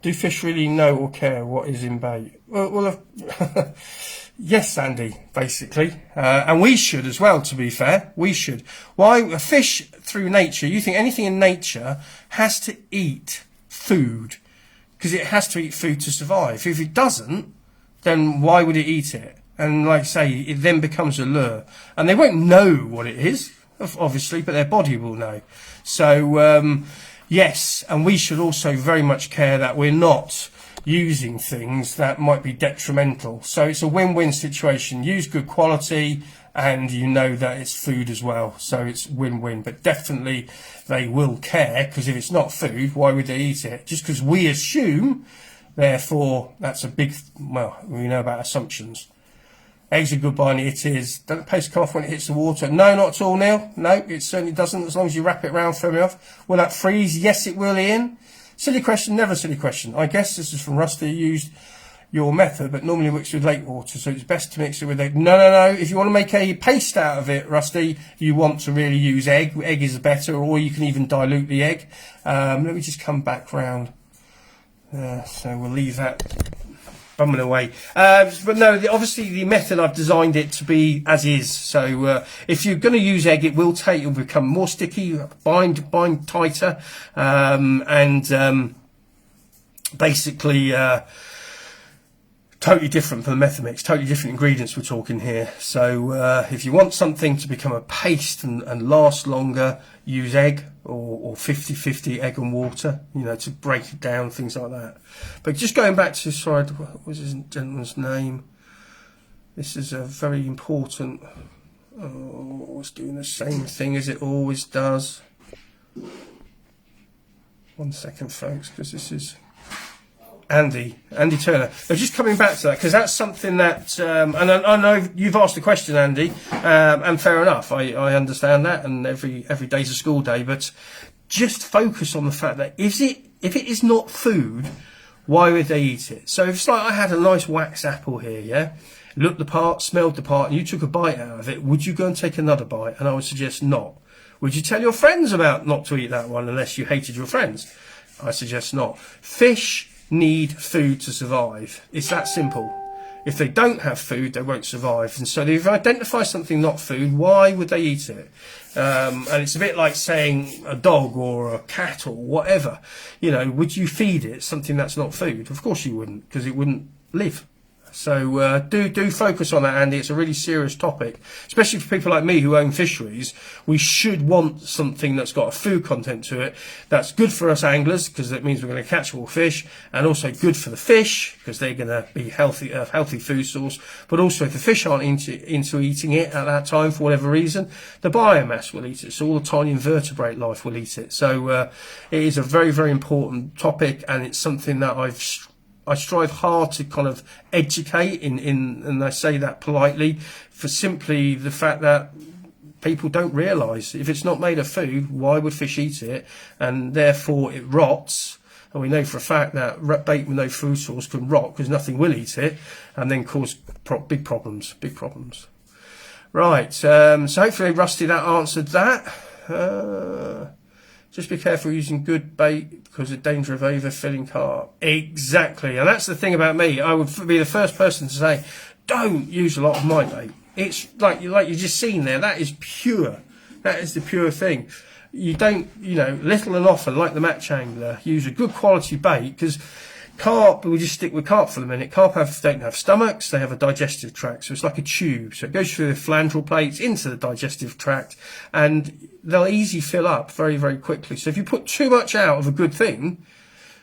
do fish really know or care what is in bait? Well yes, Andy, basically. And we should as well, to be fair. We should. Why? A fish, through nature, you think anything in nature has to eat food, because it has to eat food to survive. If it doesn't, then why would it eat it? And like I say, it then becomes a lure. And they won't know what it is, obviously, but their body will know. So, yes, and we should also very much care that we're not using things that might be detrimental. So it's a win-win situation. Use good quality, and you know that it's food as well. So it's win-win. But definitely they will care, because if it's not food, why would they eat it? Just because we assume, therefore, that's a big... Well, we know about assumptions. Eggs are good, Barney. It is. Doesn't the paste come off when it hits the water? No, not at all, Neil. No, it certainly doesn't, as long as you wrap it around firmly off. Will that freeze? Yes, it will, Ian. Silly question, never a silly question. I guess this is from Rusty. You used your method, but normally mix with lake water, so it's best to mix it with egg. No. If you want to make a paste out of it, Rusty, you want to really use egg. Egg is better, or you can even dilute the egg. Let me just come back round. So we'll leave that bumming away. But no, obviously the method, I've designed it to be as is. So if you're going to use egg, it'll become more sticky, bind tighter, and basically totally different from the method mix, totally different ingredients we're talking here. So if you want something to become a paste and last longer, use egg, or 50-50 egg and water, you know, to break it down, things like that. But just going back to, sorry, what was this gentleman's name? This is a very important... Oh, it's doing the same thing as it always does. 1 second, folks, because this is... Andy Turner. So just coming back to that, because that's something that, and I know you've asked the question, Andy, and fair enough, I understand that, and every day's a school day, but just focus on the fact that if it is not food, why would they eat it? So if it's like I had a nice wax apple here, yeah, looked the part, smelled the part, and you took a bite out of it, would you go and take another bite? And I would suggest not. Would you tell your friends about not to eat that one unless you hated your friends? I suggest not. Fish need food to survive. It's that simple. If they don't have food, they won't survive. And so if you identify something not food, why would they eat it? And it's a bit like saying a dog or a cat or whatever. You know, would you feed it something that's not food? Of course you wouldn't, because it wouldn't live. So do focus on that, Andy. It's a really serious topic, especially for people like me who own fisheries. We should want something that's got a food content to it that's good for us anglers, because it means we're going to catch more fish, and also good for the fish because they're going to be healthy food source. But also, if the fish aren't into eating it at that time for whatever reason, the biomass will eat it. So all the tiny invertebrate life will eat it. So it is a very, very important topic, and it's something that I strive hard to kind of educate and I say that politely, for simply the fact that people don't realise if it's not made of food, why would fish eat it? And therefore it rots. And we know for a fact that bait with no food source can rot because nothing will eat it, and then cause big problems. Right, so hopefully, Rusty, that answered that. Just be careful using good bait because of danger of overfilling carp. Exactly, and that's the thing about me. I would be the first person to say, don't use a lot of my bait. It's like you just seen there. That is pure. That is the pure thing. You don't, little and often, like the match angler, use a good quality bait because carp, we'll just stick with carp for a minute. Carp don't have stomachs, they have a digestive tract, so it's like a tube. So it goes through the phalangeal plates into the digestive tract, and they'll easily fill up very, very quickly. So if you put too much out of a good thing,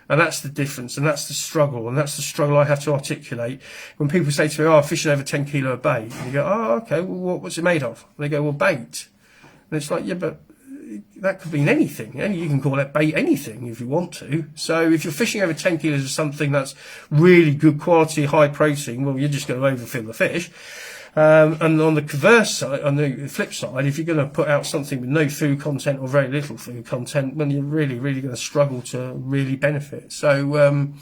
and that's the difference, and that's the struggle, I have to articulate. When people say to me, I'm fishing over 10 kilo of bait, and you go, oh, okay, well, what's it made of? And they go, well, bait. And it's like, yeah, but that could mean anything. And you can call that bait anything if you want to. So if you're fishing over 10 kilos of something that's really good quality, high protein, well, you're just going to overfill the fish. And on the converse side, on the flip side, if you're going to put out something with no food content or very little food content, well, you're really, really going to struggle to really benefit. So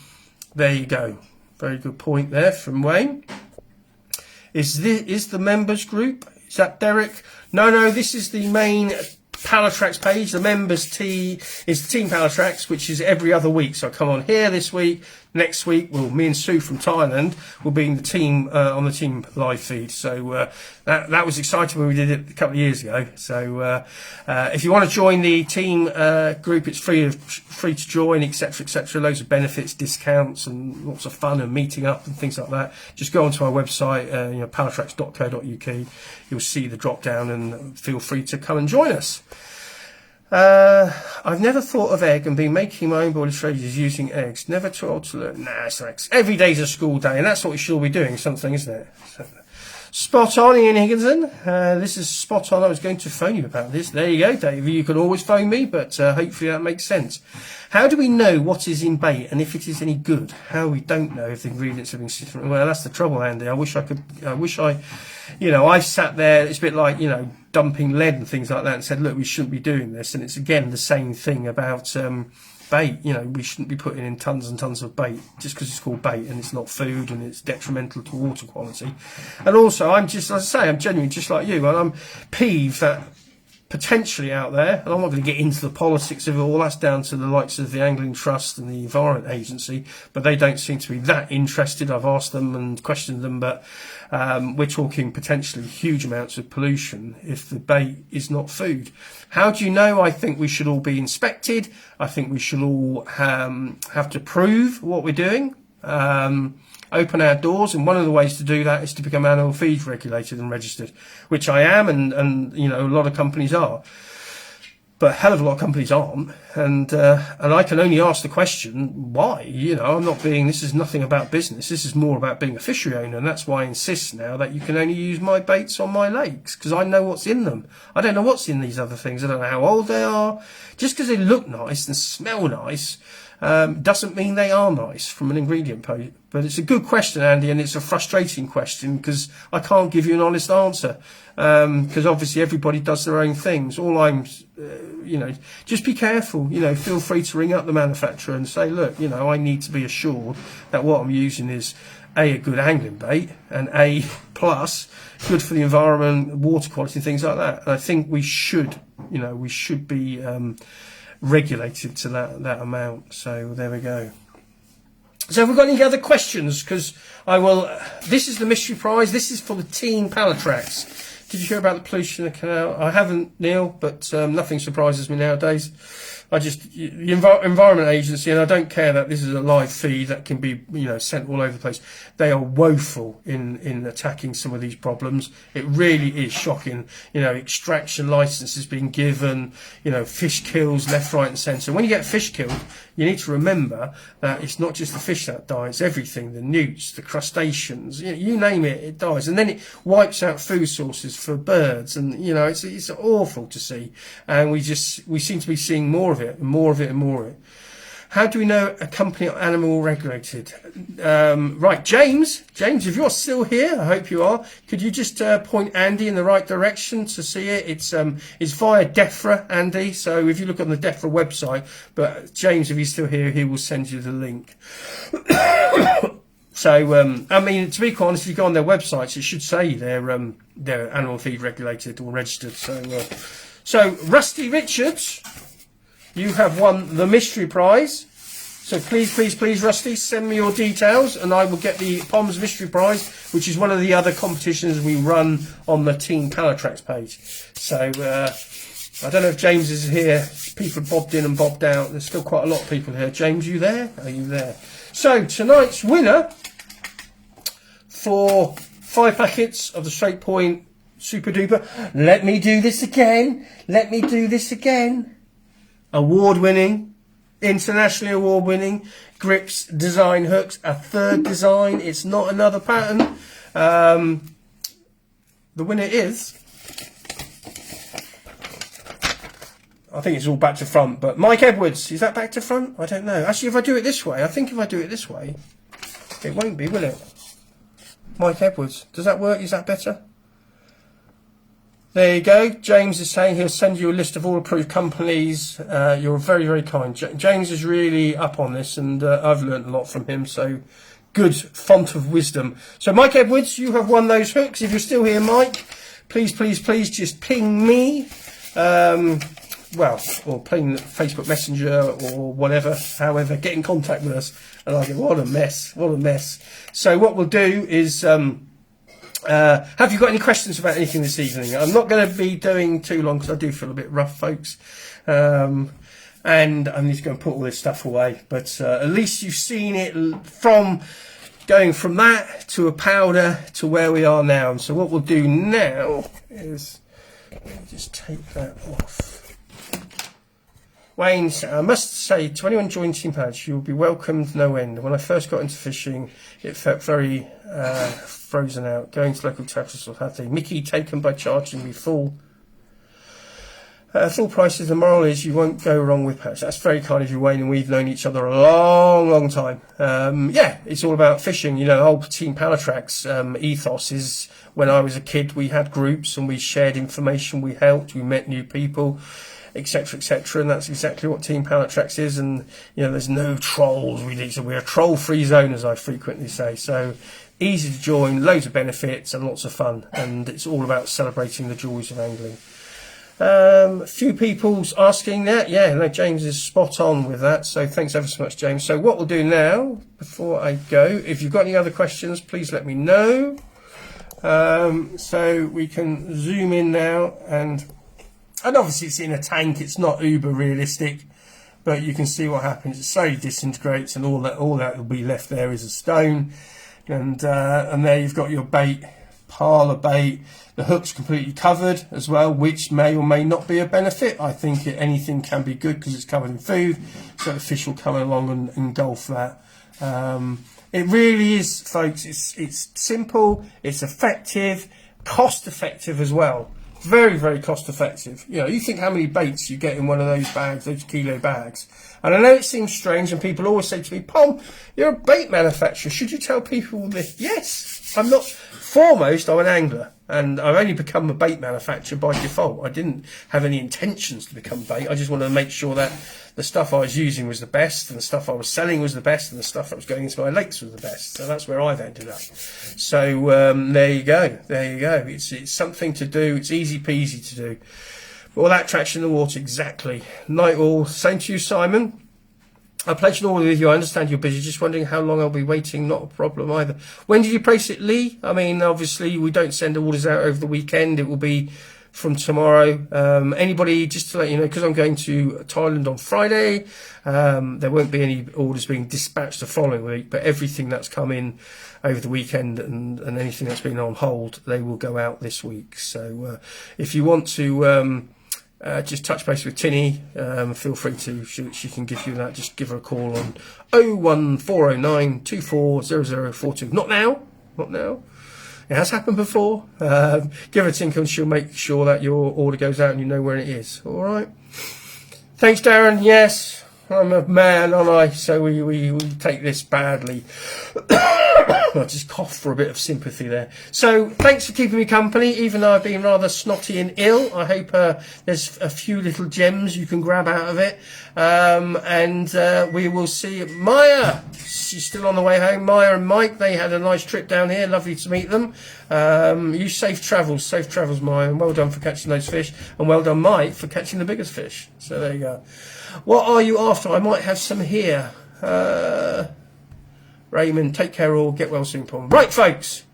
there you go. Very good point there from Wayne. Is the members group? Is that Derek? No, this is the main Pallatrax page. The members is the Team Pallatrax, which is every other week. So I come on here this week. Next week, me and Sue from Thailand will be in the team on the team live feed. So that was exciting when we did it a couple of years ago. So if you want to join the team group, it's free to join, etc., etc. Loads of benefits, discounts, and lots of fun and meeting up and things like that. Just go onto our website, pallatrax.co.uk. You'll see the drop down, and feel free to come and join us. I've never thought of egg and been making my own boiled strategies using eggs. Never too old to learn. Nah, it's eggs. Every day's a school day, and that's what we should all be doing, something, isn't it? So, spot on, Ian Higginson. This is spot on. I was going to phone you about this. There you go, Dave. You can always phone me, but hopefully that makes sense. How do we know what is in bait and if it is any good? How we don't know if the ingredients have been different? Well, that's the trouble, Andy. I've sat there. It's a bit like, dumping lead and things like that, and said, look, we shouldn't be doing this. And it's again the same thing about bait. We shouldn't be putting in tons and tons of bait just because it's called bait and it's not food and it's detrimental to water quality. And also, I'm genuinely just like you, and I'm peeved that potentially out there, and I'm not going to get into the politics of it all, that's down to the likes of the Angling Trust and the Environment Agency, but they don't seem to be that interested. I've asked them and questioned them, but we're talking potentially huge amounts of pollution if the bait is not food. How do you know? I think we should all be inspected. I think we should all have to prove what we're doing. Open our doors, and one of the ways to do that is to become animal feed regulated and registered, which I am, and a lot of companies are, but a hell of a lot of companies aren't, and I can only ask the question why. This is nothing about business. This is more about being a fishery owner, and that's why I insist now that you can only use my baits on my lakes because I know what's in them. I don't know what's in these other things. I don't know how old they are. Just because they look nice and smell nice doesn't mean they are nice from an ingredient page. But it's a good question, Andy, and it's a frustrating question because I can't give you an honest answer because obviously everybody does their own things. All I'm, just be careful. Feel free to ring up the manufacturer and say, look, I need to be assured that what I'm using is a good angling bait and A plus good for the environment, water quality, things like that. And I think we should be regulated to that amount. So there we go. So have we got any other questions? Because this is the mystery prize. This is for the Team Pallatrax. Did you hear about the pollution in the canal? I haven't, Neil, but nothing surprises me nowadays. The Environment Agency, and I don't care that this is a live feed that can be, sent all over the place. They are woeful in attacking some of these problems. It really is shocking. Extraction licenses being given, fish kills left, right and centre. When you get fish killed, you need to remember that it's not just the fish that die, it's everything, the newts, the crustaceans, you name it, it dies. And then it wipes out food sources for birds, and, it's awful to see. And we seem to be seeing more of it, and more of it, and more of it. How do we know a company or animal regulated? Right, James, if you're still here, I hope you are. Could you just point Andy in the right direction to see it? It's via DEFRA, Andy. So if you look on the DEFRA website, but James, if he's still here, he will send you the link. So, I mean, to be quite honest, if you go on their websites, it should say they're animal feed regulated or registered. So Rusty Richards, you have won the mystery prize. So please, Rusty, send me your details and I will get the POMS mystery prize, which is one of the other competitions we run on the Team Pallatrax page. So I don't know if James is here. People bobbed in and bobbed out. There's still quite a lot of people here. James, you there? Are you there? So tonight's winner for 5 packets of the Straight Point Super Duper. Let me do this again. Award-winning, internationally award-winning grips design hooks. A third design. It's not another pattern. The winner is, I think it's all back to front, but Mike Edwards. Is that back to front? I don't know. Actually, if I do it this way, it won't be, will it? Mike Edwards. Does that work? Is that better? There you go. James is saying he'll send you a list of all approved companies. You're very, very kind. James is really up on this, and I've learned a lot from him. So, good font of wisdom. So, Mike Edwards, you have won those hooks. If you're still here, Mike, please just ping me. Or ping Facebook Messenger or whatever. However, get in contact with us. And I go, what a mess. So, what we'll do is... have you got any questions about anything this evening? I'm not going to be doing too long because I do feel a bit rough, folks. And I need to go and put all this stuff away. But at least you've seen it from going from that to a powder to where we are now. And so what we'll do now is just take that off. Wayne, I must say, to anyone joining Team Patch, you will be welcomed no end. When I first got into fishing, it felt very frozen out. Going to local taxis or had the Mickey taken by charging me full prices. The moral is you won't go wrong with Patch. That's very kind of you, Wayne, and we've known each other a long time. It's all about fishing. You know, the whole Team Pallatrax ethos is when I was a kid, we had groups and we shared information, we helped, we met new people, etc., and that's exactly what Team Pallatrax is. And you know, there's no trolls. We're a troll-free zone, as I frequently say. So easy to join, loads of benefits, and lots of fun. And it's all about celebrating the joys of angling. A few people's asking that. Yeah, no, James is spot on with that. So thanks ever so much, James. So what we'll do now, before I go, if you've got any other questions, please let me know. So we can zoom in now and obviously it's in a tank, it's not uber realistic, but you can see what happens. It slowly disintegrates and all that will be left there is a stone. And there you've got your bait, pile of bait. The hook's completely covered as well, which may or may not be a benefit. I think anything can be good because it's covered in food, so the fish will come along and engulf that. It really is, folks, it's simple, it's effective, cost effective as well. Very, very cost effective. You know, you think how many baits you get in one of those bags, those kilo bags. And I know it seems strange, and people always say to me, Pom, you're a bait manufacturer. Should you tell people this? Yes, I'm not. Foremost, I'm an angler, and I've only become a bait manufacturer by default. I didn't have any intentions to become bait. I just wanted to make sure that the stuff I was using was the best, and the stuff I was selling was the best, and the stuff that was going into my lakes was the best. So that's where I've ended up. So there you go. It's something to do. It's easy peasy to do. All that traction in the water, exactly. Night all. Same to you, Simon. I pledged an order with you. I understand you're busy. Just wondering how long I'll be waiting. Not a problem either. When did you place it, Lee? I mean, obviously, we don't send orders out over the weekend. It will be from tomorrow. Anybody, just to let you know, because I'm going to Thailand on Friday, there won't be any orders being dispatched the following week, but everything that's come in over the weekend and anything that's been on hold, they will go out this week. So if you want to just touch base with Tinny, feel free to. She can give you that. Just give her a call on 01409 240042. Not now. It has happened before. Give her a tinkle and she'll make sure that your order goes out and you know where it is. All right. Thanks, Darren. Yes. I'm a man, aren't I? So we take this badly. I just coughed for a bit of sympathy there. So thanks for keeping me company, even though I've been rather snotty and ill. I hope there's a few little gems you can grab out of it. And we will see Maya. She's still on the way home. Maya and Mike, they had a nice trip down here. Lovely to meet them. You safe travels, Maya. And well done for catching those fish. And well done, Mike, for catching the biggest fish. So there you go. What are you after? I might have some here. Raymond, take care all. Get well soon, Paul. Right, folks.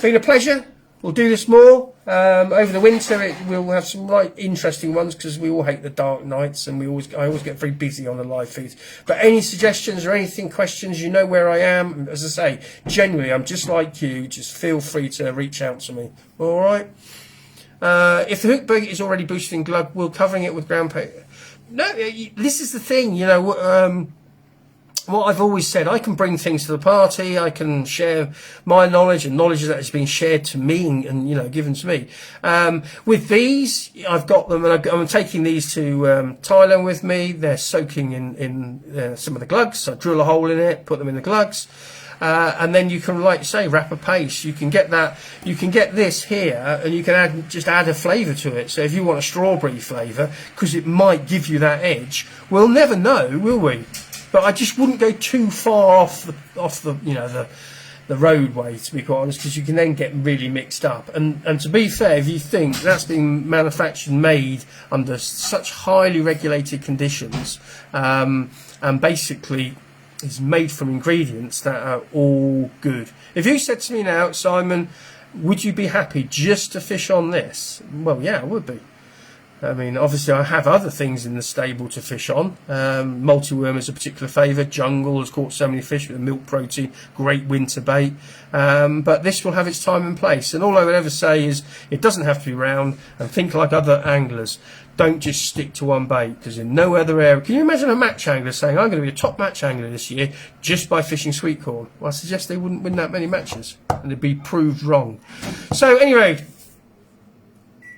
Been a pleasure. We'll do this more. Over the winter, we'll have some right interesting ones because we all hate the dark nights and I always get very busy on the live feeds. But any suggestions or anything, questions, you know where I am. As I say, genuinely, I'm just like you. Just feel free to reach out to me. All right? If the hook bait is already boosting glug, we're covering it with ground bait. No, this is the thing, you know, what I've always said, I can bring things to the party, I can share my knowledge and knowledge that has been shared to me and you know, given to me. With these, I've got them and I'm taking these to Thailand with me. They're soaking in some of the glugs. I drill a hole in it, put them in the glugs. And then you can, like say, wrap a paste. You can get that. You can get this here, and you can just add a flavour to it. So if you want a strawberry flavour, because it might give you that edge, we'll never know, will we? But I just wouldn't go too far off the you know the roadway, to be quite honest, because you can then get really mixed up. And to be fair, if you think that's been manufactured and made under such highly regulated conditions, and basically is made from ingredients that are all good. If you said to me now, Simon, would you be happy just to fish on this? Well, yeah, I would be. I mean, obviously I have other things in the stable to fish on. Multi-worm is a particular favourite. Jungle has caught so many fish with the milk protein. Great winter bait. But this will have its time and place. And all I would ever say is it doesn't have to be round, and think like other anglers. Don't just stick to one bait, because in no other area... Can you imagine a match angler saying, I'm going to be a top match angler this year just by fishing sweet corn? Well, I suggest they wouldn't win that many matches, and they'd be proved wrong. So anyway,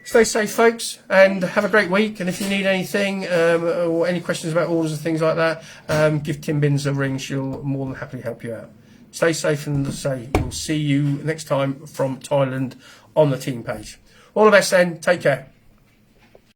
stay safe, folks, and have a great week. And if you need anything or any questions about orders and things like that, give Tim Binns a ring. She'll more than happily help you out. Stay safe, and say we'll see you next time from Thailand on the team page. All the best then. Take care.